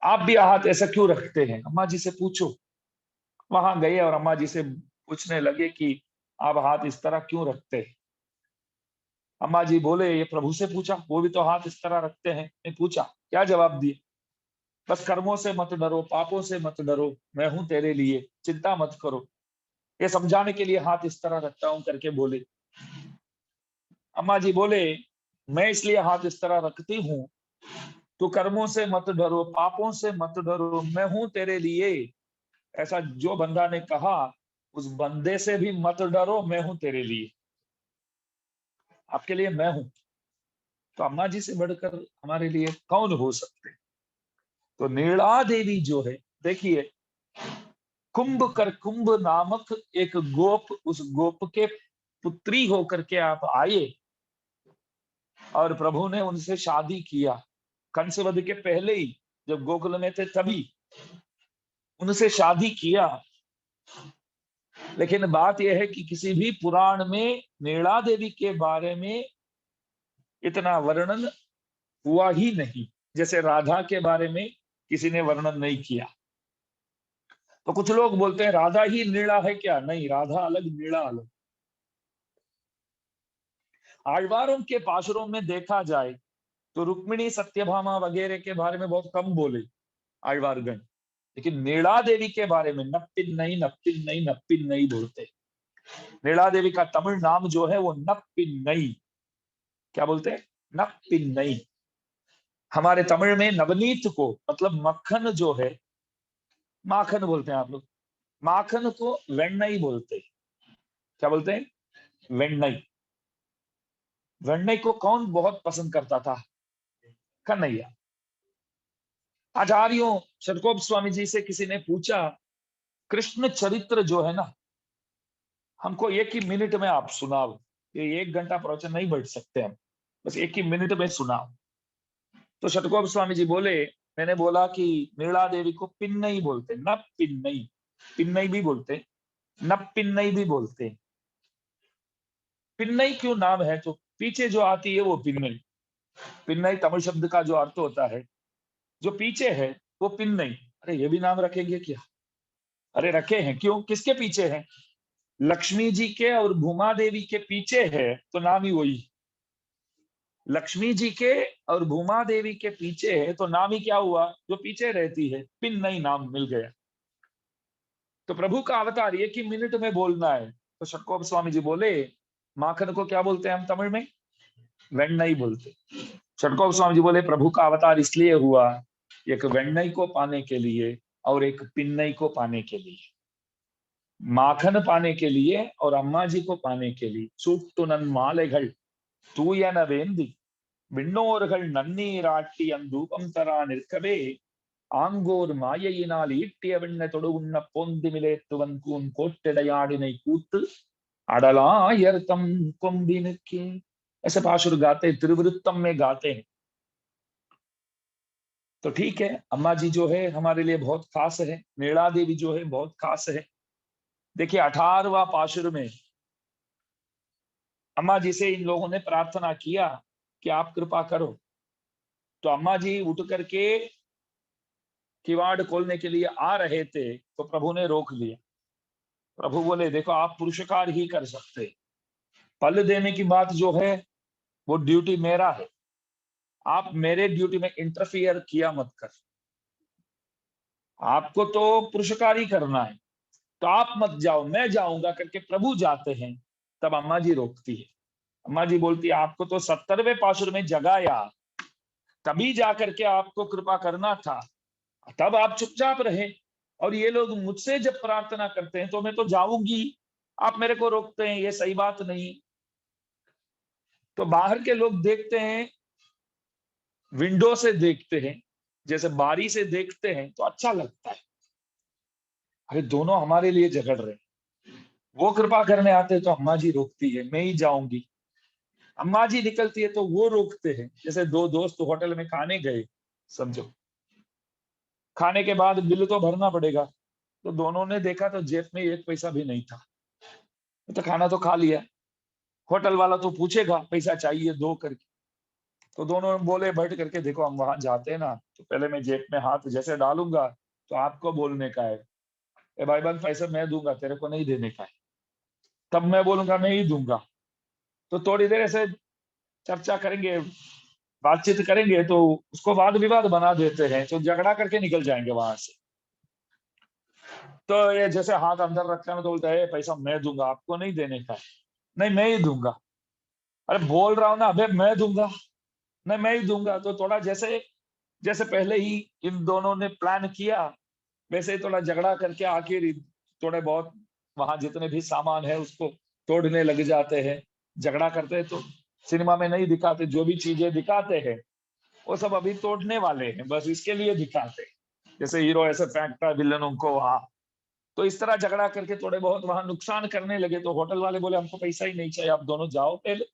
आप भी हाथ ऐसा क्यों रखते हैं, अम्मा जी से पूछो। वहां गए और अम्मा जी से पूछने लगे कि आप हाथ इस तरह क्यों रखते हैं। अम्मा जी बोले ये प्रभु से पूछा, वो भी तो हाथ इस तरह रखते हैं। मैं पूछा, क्या जवाब दिए, बस कर्मों से मत डरो, पापों से मत डरो, मैं हूं तेरे लिए, चिंता मत करो। ये समझाने के लिए हाथ इस तरह रखता हूं करके बोले। अम्मा जी बोले, मैं इसलिए हाथ इस तरह रखती हूं, तू कर्मों से मत डरो, पापों से मत डरो, मैं हूं तेरे लिए। ऐसा जो बंदा ने कहा, उस बंदे से भी मत डरो, मैं हूं तेरे लिए, आपके लिए मैं हूं। तो अम्मा जी से बढ़कर हमारे लिए कौन हो सकते। तो नीला देवी जो है, देखिए, कुंभ नामक एक गोप, उस गोप के पुत्री होकर के आप आए और प्रभु ने उनसे शादी किया। कंसवध के पहले ही, जब गोकुल में थे तभी उनसे शादी किया। लेकिन बात यह है कि किसी भी पुराण में नीला देवी के बारे में इतना वर्णन हुआ ही नहीं, जैसे राधा के बारे में किसी ने वर्णन नहीं किया। तो कुछ लोग बोलते हैं राधा ही नीला है क्या? नहीं, राधा अलग, नीला अलग। आழ்वारों के पाशुरों में देखा जाए तो रुक्मिणी, सत्यभामा वगैरह के बारे में बहुत कम बोले आழ்वारगण, लेकिन नीला देवी के बारे में नप्पिन नहीं, नप्पिन नहीं, नप्पिन नहीं बोलते। नीला देवी का तमिल नाम जो है वो नप्पिन नहीं। क्या बोलते हैं? नप्पिन नहीं। हमारे तमिल में नवनीत को, मतलब मक्खन जो है, माखन बोलते हैं आप लोग, माखन को वेण्णई बोलते हैं। क्या बोलते हैं? वेण्णई। वेण्णई को कौन बहुत पसंद करता था? कन्हैया। आचार्यों, षडकोप स्वामी जी से किसी ने पूछा, कृष्ण चरित्र जो है ना, हमको एक ही मिनट में आप सुनाओ। ये 1 घंटा प्रवचन नहीं बैठ सकते हम, बस एक ही मिनट में सुनाओ। तो षटकोप स्वामी जी बोले, मैंने बोला कि नीला देवी को पिन्नई बोलते, न पिन्नई। पिन्नई भी बोलते, न पिन्नई भी बोलते। पिन्नई क्यों नाम है? तो पीछे जो आती है वो पिन्नई। पिन्नई तमिल शब्द का जो अर्थ होता है, जो पीछे है वो पिन्नई। अरे ये भी नाम रखेंगे क्या? अरे रखे हैं। क्यों? किसके पीछे है? लक्ष्मी जी के और भूमा देवी के पीछे है, तो नाम ही वही। लक्ष्मी जी के और भूमा देवी के पीछे है, तो नाम ही क्या हुआ? जो पीछे रहती है, पिन्नई नाम मिल गया। तो प्रभु का अवतार एक ही मिनट में बोलना है। तो षटकोप स्वामी जी बोले, माखन को क्या बोलते हैं हम तमिल में? वेण्णई बोलते। षटकोप स्वामी जी बोले, प्रभु का अवतार इसलिए हुआ, एक वेण्णई को पाने के लिए और एक पिन्नई को पाने के लिए। माखन पाने के लिए और अम्मा जी को पाने के लिए। सूट्टु नन मालेगल तूयन वेंदी விண்ணோர்கள் நன்னீராட்டி அந்தூபம் தரா நிற்கவே ஆங்கோர் மாயையினால் ஈட்டிய விண்ண தொடு உண்ண போந்திமிலேத்துவன் கூன் கோட்டடையாடினை கூத்து अड़लायर्तम कुंभिनके। ऐसे पाशुर गाते, त्रिवृत्तम में गाते हैं। तो ठीक है, अम्मा जी जो है हमारे लिए बहुत खास है, नीला देवी जो है बहुत खास है। देखिए 18वां पाशुर में अम्मा जी से इन लोगों ने प्रार्थना किया कि आप कृपा करो। तो अम्मा जी उठ करके किवाड़ खोलने के लिए आ रहे थे, तो प्रभु ने रोक लिया। प्रभु बोले, देखो आप पुरुषकार ही कर सकते, पल देने की बात जो है वो ड्यूटी मेरा है, आप मेरे ड्यूटी में इंटरफियर किया मत कर। आपको तो पुरुषकार ही करना है, तो आप मत जाओ, मैं जाऊंगा करके प्रभु जाते हैं। तब अम्मा जी रोकती है। अम्मा जी बोलती है, आपको तो 70वें पाशुर में जगाया, तभी जाकर के आपको कृपा करना था, तब आप चुपचाप रहे। और ये लोग मुझसे जब प्रार्थना करते हैं तो मैं तो जाऊंगी, आप मेरे को रोकते हैं, ये सही बात नहीं। तो बाहर के लोग देखते हैं, विंडो से देखते हैं, जैसे बारी से देखते हैं तो अच्छा लगता है, अरे दोनों हमारे लिए झगड़ रहे हैं। वो कृपा करने आते तो अम्मा जी रोकती है, मैं ही जाऊंगी। अम्मा जी निकलती है तो वो रोकते हैं। जैसे दो दोस्त होटल में खाने गए, समझो, खाने के बाद बिल तो भरना पड़ेगा, तो दोनों ने देखा तो जेब में 1 पैसा भी नहीं था। तो खाना तो खा लिया, होटल वाला तो पूछेगा पैसा चाहिए दो करके। तो दोनों बोले बैठ करके, देखो हम वहां जाते हैं ना, तो पहले मैं जेब में हाथ जैसे डालूंगा तो आपको बोलने का है, ए भाई बहन पैसा मैं दूंगा, तेरे को नहीं देने का है। तब मैं बोलूंगा मैं ही दूंगा। तो थोड़ी देर ऐसे चर्चा करेंगे, बातचीत करेंगे तो उसको वाद विवाद बना देते हैं, तो झगड़ा करके निकल जाएंगे वहां से। तो ये जैसे हाथ अंदर रखते हैं तो बोलता है पैसा मैं दूंगा, आपको नहीं देने का है। नहीं मैं ही दूंगा। अरे बोल रहा हूं ना, अबे मैं दूंगा। नहीं मैं ही दूंगा। तो थोड़ा जैसे जैसे पहले ही इन दोनों ने प्लान किया, वैसे ही थोड़ा झगड़ा करके आखिर थोड़े बहुत वहां जितने भी सामान है उसको तोड़ने लग जाते हैं। झगड़ा करते हैं तो सिनेमा में नहीं दिखाते, जो भी चीजें दिखाते हैं वो सब अभी तोड़ने वाले हैं, बस इसके लिए दिखाते हैं। जैसे हीरो ऐसे फेंकता है विलनों को वहां, तो इस तरह झगड़ा करके थोड़े बहुत वहां नुकसान करने लगे। तो होटल वाले बोले हमको पैसा ही नहीं चाहिए, आप दोनों जाओ पहले।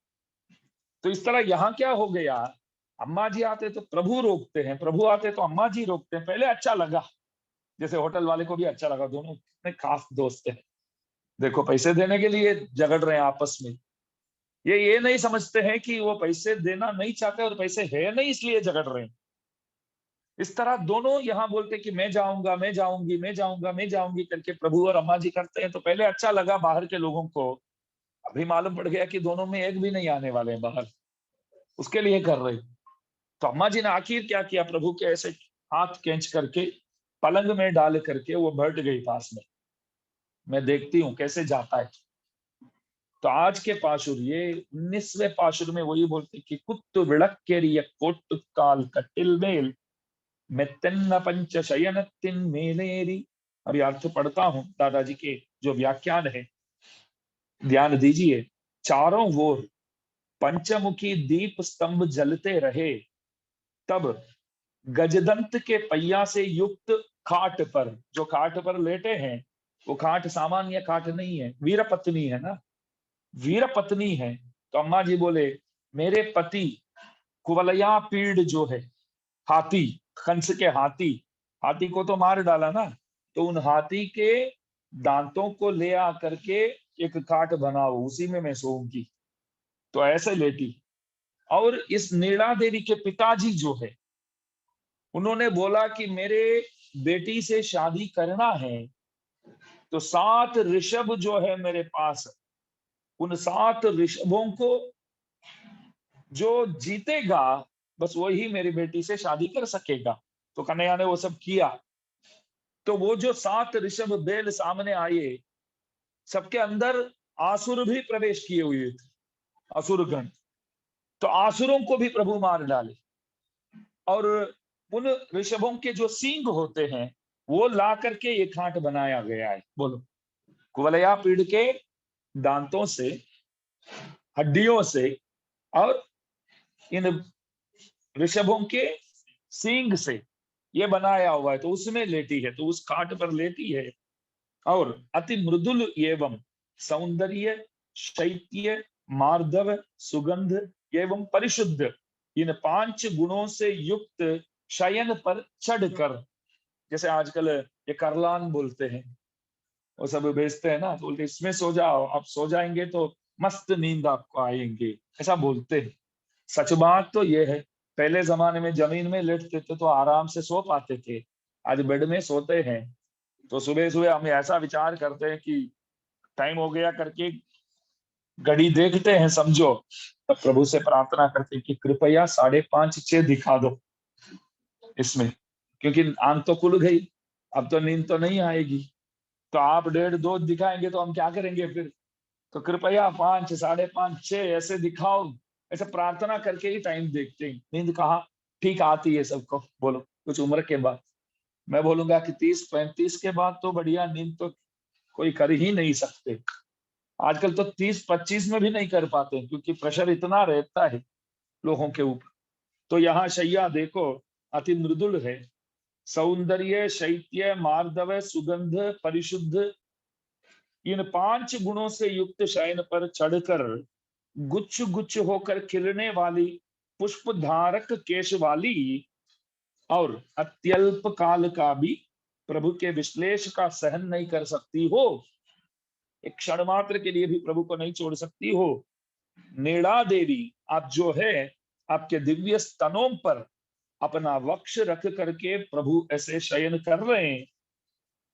तो इस तरह यहाँ क्या हो गया, अम्मा जी आते तो प्रभु रोकते हैं, प्रभु आते तो अम्मा जी रोकते हैं। पहले अच्छा लगा, जैसे होटल वाले को भी अच्छा लगा, दोनों कितने खास दोस्त हैं। देखो पैसे देने के लिए झगड़ रहे हैं आपस में। ये नहीं समझते हैं कि वो पैसे देना नहीं चाहते और पैसे है नहीं इसलिए झगड़ रहे हैं। इस तरह दोनों यहाँ बोलते कि मैं जाऊंगा, मैं जाऊंगी, मैं जाऊंगा, मैं जाऊंगी करके प्रभु और अम्मा जी करते हैं। तो पहले अच्छा लगा बाहर के लोगों को, अभी मालूम पड़ गया कि दोनों में एक भी नहीं आने वाले हैं बाहर, उसके लिए कर रहे। तो अम्मा जी ने आखिर क्या किया, प्रभु के ऐसे हाथ खींच करके पलंग में डाल करके वो बैठ गई पास में, मैं देखती हूँ कैसे जाता है। तो आज के पाशुर, ये 19वें पाशुर में वही बोलते कि कुत्तु विड़क्केरिय कोट्टु काल कटिल मेल मेत्तेन्न पंच शयन तिन मेलेरी। अभी अर्थ पढ़ता हूं दादाजी के जो व्याख्यान है, ध्यान दीजिए। चारों ओर पंचमुखी दीप स्तंभ जलते रहे, तब गजदंत के पहिया से युक्त खाट पर, जो खाट पर लेटे हैं वो खाट सामान्य खाट नहीं है, वीर पत्नी है ना, वीर पत्नी है। तो अम्मा जी बोले मेरे पति कुवलया पीड़ जो है, हाथी, कंस के हाथी, हाथी को तो मार डाला ना, तो उन हाथी के दांतों को ले आकर के एक खाट बनाओ, उसी में मैं सोऊंगी। तो ऐसे लेटी। और इस नीला देवी के पिताजी जो है, उन्होंने बोला कि मेरे बेटी से शादी करना है, तो 7 ऋषभ जो है मेरे पास, उन 7 ऋषभों को जो जीतेगा बस वही मेरी बेटी से शादी कर सकेगा। तो कन्हैया ने वो सब किया। तो वो जो 7 ऋषभ बैल सामने आए, सबके अंदर आसुर भी प्रवेश किए हुए थे, असुरगण। तो आसुरों को भी प्रभु मार डाले। और उन ऋषभों के जो सींग होते हैं वो ला करके ये खाट बनाया गया है। बोलो, कुवलया पीड़ के दांतों से, हड्डियों से, और इन ऋषभों के सींग से ये बनाया हुआ है। तो उसमें लेटी है, तो उस खाट पर लेटी है। और अति मृदुल एवं सौंदर्य, शैत्य, मार्दव, सुगंध एवं परिशुद्ध, इन 5 गुणों से युक्त शयन पर चढ़कर, जैसे आजकल ये करलान बोलते हैं, वो सब बेचते हैं ना, तो बोलते इसमें सो जाओ, आप सो जाएंगे तो मस्त नींद आपको आएंगे, ऐसा बोलते हैं। सच बात तो ये है, पहले जमाने में जमीन में लेटते थे तो आराम से सो पाते थे, आज बेड में सोते हैं। तो सुबह सुबह हम ऐसा विचार करते हैं कि टाइम हो गया करके घड़ी देखते हैं समझो, तब प्रभु से प्रार्थना करते हैं कि कृपया 5:30 6 दिखा दो इसमें, क्योंकि आंख तो खुल गई, अब तो नींद तो नहीं आएगी। तो आप 1:30 2 दिखाएंगे तो हम क्या करेंगे फिर। तो कृपया 5 5:30 6 ऐसे दिखाओ। ऐसे प्रार्थना करके ही टाइम देखते हैं। नींद कहाँ ठीक आती है सबको, बोलो कुछ उम्र के बाद। मैं बोलूंगा कि 30 35 के बाद तो बढ़िया नींद तो कोई कर ही नहीं सकते। आजकल तो 30 25 में भी नहीं कर पाते, क्योंकि प्रेशर इतना रहता है लोगों के ऊपर। तो यहाँ शैया देखो अति मृदुल है, सौंदर्य, शैत्य, मार्दव, सुगंध, परिशुद्ध, इन 5 गुणों से युक्त शयन पर चढ़कर गुच्छ गुच्छ होकर खिलने वाली, पुष्प धारक केश वाली, और अत्यल्प काल का भी प्रभु के विश्लेष का सहन नहीं कर सकती हो, एक क्षण मात्र के लिए भी प्रभु को नहीं छोड़ सकती हो। नीड़ा देवी, आप जो है आपके दिव्य स्तनों पर अपना वक्ष रख करके प्रभु ऐसे शयन कर रहे हैं,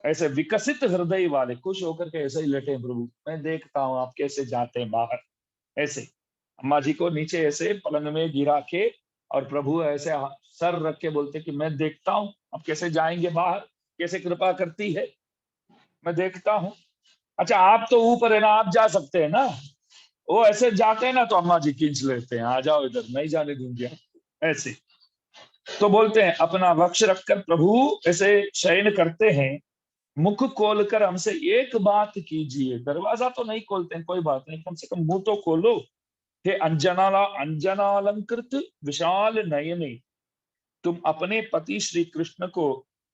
ऐसे विकसित हृदय वाले, खुश होकर के ऐसे ही लेटे हैं प्रभु। मैं देखता हूं आप कैसे जाते हैं बाहर, ऐसे अम्मा जी को नीचे ऐसे पलंग में गिरा के और प्रभु ऐसे सर रख के बोलते कि मैं देखता हूं अब कैसे जाएंगे बाहर, कैसे कृपा करती है, मैं देखता हूं। अच्छा आप तो ऊपर है ना, आप जा सकते हैं ना। वो ऐसे जाते हैं ना तो अम्मा जी खींच लेते हैं, आ जाओ इधर, नहीं जाने दूंगी ऐसे। तो बोलते हैं अपना वक्ष रखकर प्रभु ऐसे शयन करते हैं, मुख खोलकर हमसे एक बात कीजिए। दरवाजा तो नहीं खोलते हैं, कोई बात नहीं, कम से कम मुंह तो खोलो। हे अंजनालंकृत विशाल नयने, तुम अपने पति श्री कृष्ण को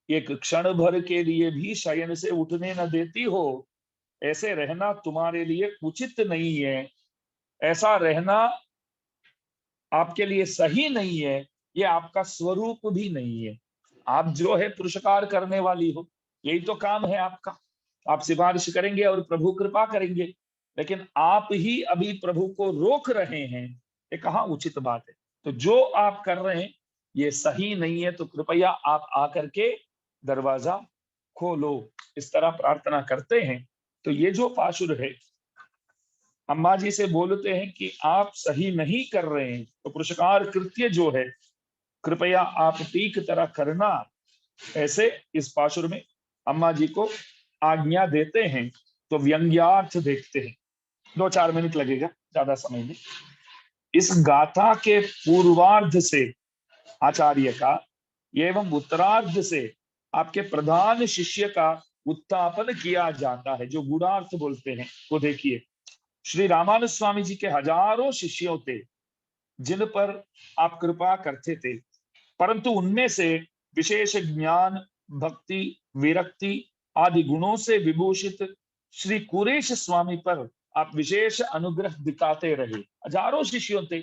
एक क्षण भर के लिए भी शयन से उठने न देती हो। ऐसे रहना तुम्हारे लिए उचित नहीं है, ऐसा रहना आपके लिए सही नहीं है, ये आपका स्वरूप भी नहीं है। आप जो है पुरुषकार करने वाली हो, यही तो काम है आपका। आप सिफारिश करेंगे और प्रभु कृपा करेंगे, लेकिन आप ही अभी प्रभु को रोक रहे हैं, ये कहाँ उचित बात है। तो जो आप कर रहे हैं ये सही नहीं है, तो कृपया आप आकर के दरवाजा खोलो, इस तरह प्रार्थना करते हैं। तो ये जो पाशुर है, अम्मा जी से बोलते हैं कि आप सही नहीं कर रहे हैं, तो पुरुषकार कृत्य जो है कृपया आप ठीक तरह करना, ऐसे इस पाशुर में अम्मा जी को आज्ञा देते हैं। तो व्यंग्यार्थ देखते हैं, 2-4 मिनट लगेगा, ज्यादा समय नहीं। इस गाथा के पूर्वार्ध से आचार्य का एवं उत्तरार्ध से आपके प्रधान शिष्य का उत्थापन किया जाता है। जो गुणार्थ बोलते हैं वो देखिए, श्री रामानुज स्वामी जी के हजारों शिष्यों थे जिन पर आप कृपा करते थे, परंतु उनमें से विशेष ज्ञान, भक्ति, विरक्ति आदि गुणों से विभूषित श्री कुरेश स्वामी पर आप विशेष अनुग्रह दिखाते रहे। हजारों शिष्यों थे,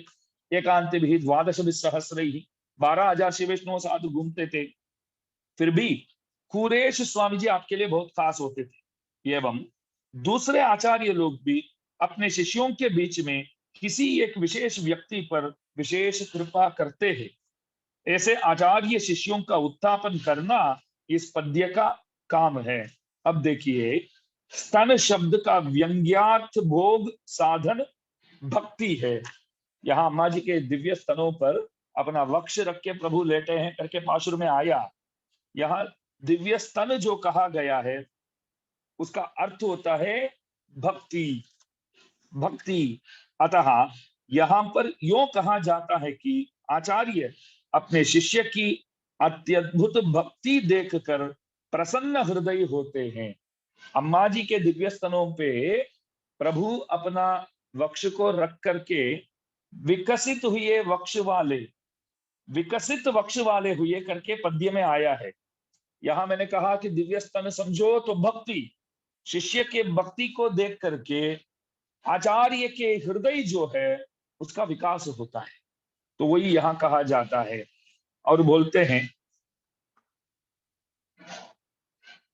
एकांत भी द्वादश सहस्र ही 12,000 शिव वैष्णव साधु घूमते थे, फिर भी कुरेश स्वामी जी आपके लिए बहुत खास होते थे। एवं दूसरे आचार्य लोग भी अपने शिष्यों के बीच में किसी एक विशेष व्यक्ति पर विशेष कृपा करते हैं। ऐसे आचार्य शिष्यों का उत्थापन करना इस पद्य का काम है। अब देखिए, स्तन शब्द का व्यंग्यार्थ भोग साधन भक्ति है। यहाँ अम्मा जी के दिव्य स्तनों पर अपना वक्ष रख के प्रभु लेटे हैं करके पाशुर में आया। यहाँ दिव्य स्तन जो कहा गया है उसका अर्थ होता है भक्ति, भक्ति। अतः यहाँ पर यो कहा जाता है कि आचार्य अपने शिष्य की अत्यद्भुत भक्ति देखकर प्रसन्न हृदय होते हैं। अम्मा जी के दिव्य स्तनों पे प्रभु अपना वक्ष को रख करके विकसित हुए वक्ष वाले, विकसित वक्ष वाले हुए करके पद्य में आया है। यहां मैंने कहा कि दिव्य स्तन समझो तो भक्ति, शिष्य के भक्ति को देख करके आचार्य के हृदय जो है उसका विकास होता है, तो वही यहां कहा जाता है। और बोलते हैं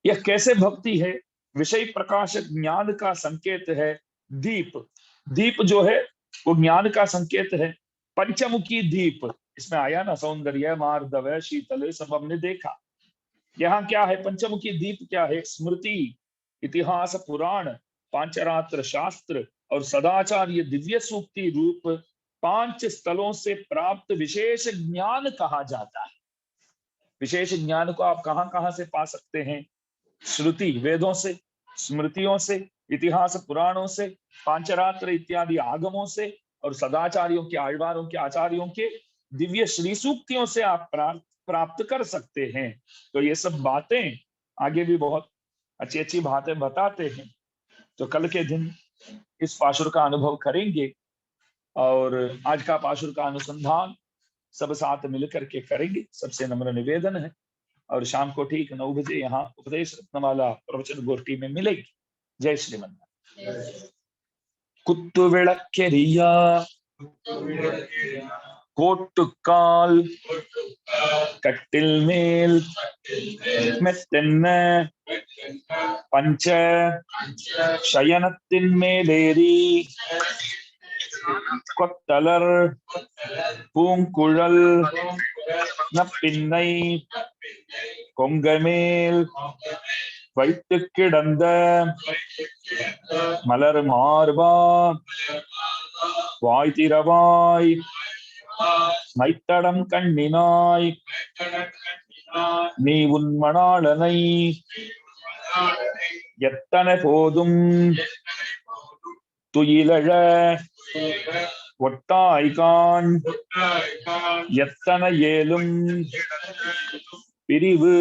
यह कैसे भक्ति है, विषय प्रकाश ज्ञान का संकेत है। दीप, दीप जो है वो ज्ञान का संकेत है। पंचमुखी दीप, इसमें आया ना, सौंदर्य, मार्दव, शीतल, सब हमने देखा। यहाँ क्या है, पंचमुखी दीप क्या है, स्मृति, इतिहास, पुराण, पांचरात्र शास्त्र और सदाचार्य दिव्य सूक्ति रूप 5 स्थलों से प्राप्त विशेष ज्ञान कहा जाता है। विशेष ज्ञान को आप कहां कहां से पा सकते हैं, श्रुति वेदों से, स्मृतियों से, इतिहास पुराणों से, पांचरात्र इत्यादि आगमों से, और सदाचार्यों के, आழ்वारों के, आचार्यों के दिव्य श्री सूक्तियों से आप प्राप्त कर सकते हैं। तो ये सब बातें आगे भी बहुत अच्छी अच्छी बातें बताते हैं। तो कल के दिन इस पाशुर का अनुभव करेंगे और आज का पाशुर का अनुसंधान सब साथ मिलकर के करेंगे, सबसे नम्र निवेदन है। और शाम को ठीक 9 बजे यहाँ उपदेश रत्नमाला प्रवचन गोष्ठी में मिलेगी। जय श्रीमन। कुत्तु विளக்கெரியா கோட்டுக்கால் கட்டில் மேல் மெத்தென்ன பஞ்ச சயனத்தின் மேலேறி கொத்தலர் பூங்குழல் நப்பின்னை கொங்கமேல் வைத்து கிடந்த மலர் மார்பா வாய் திறவாய் மைத்தடம் கண்ணினாய் நீ உன்மணாளனை எத்தனை போதும் துயிலழ ஒட்டாய்கான் எத்தனை ஏலும் பிரிவு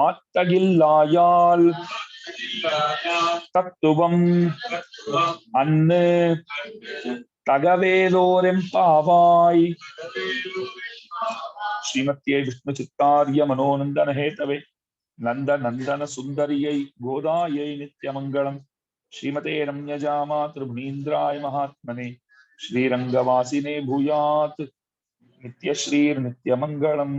ஆத்தகில்லாயால் தத்துவம் அன்னு தகவேதோரெம்பாவாய். ஸ்ரீமத்தியை விஷ்ணு சித்தாரிய மனோநந்தன ஹேதவே நந்த நந்தன சுந்தரியை கோதாயை நித்யமங்கலம். ஸ்ரீமதே ரம்யஜாமா திருமுனீந்திராய மகாத்மனே ஸ்ரீரங்கவாசினே பூயாத் நித்யஸ்ரீர் நித்யமங்கலம்.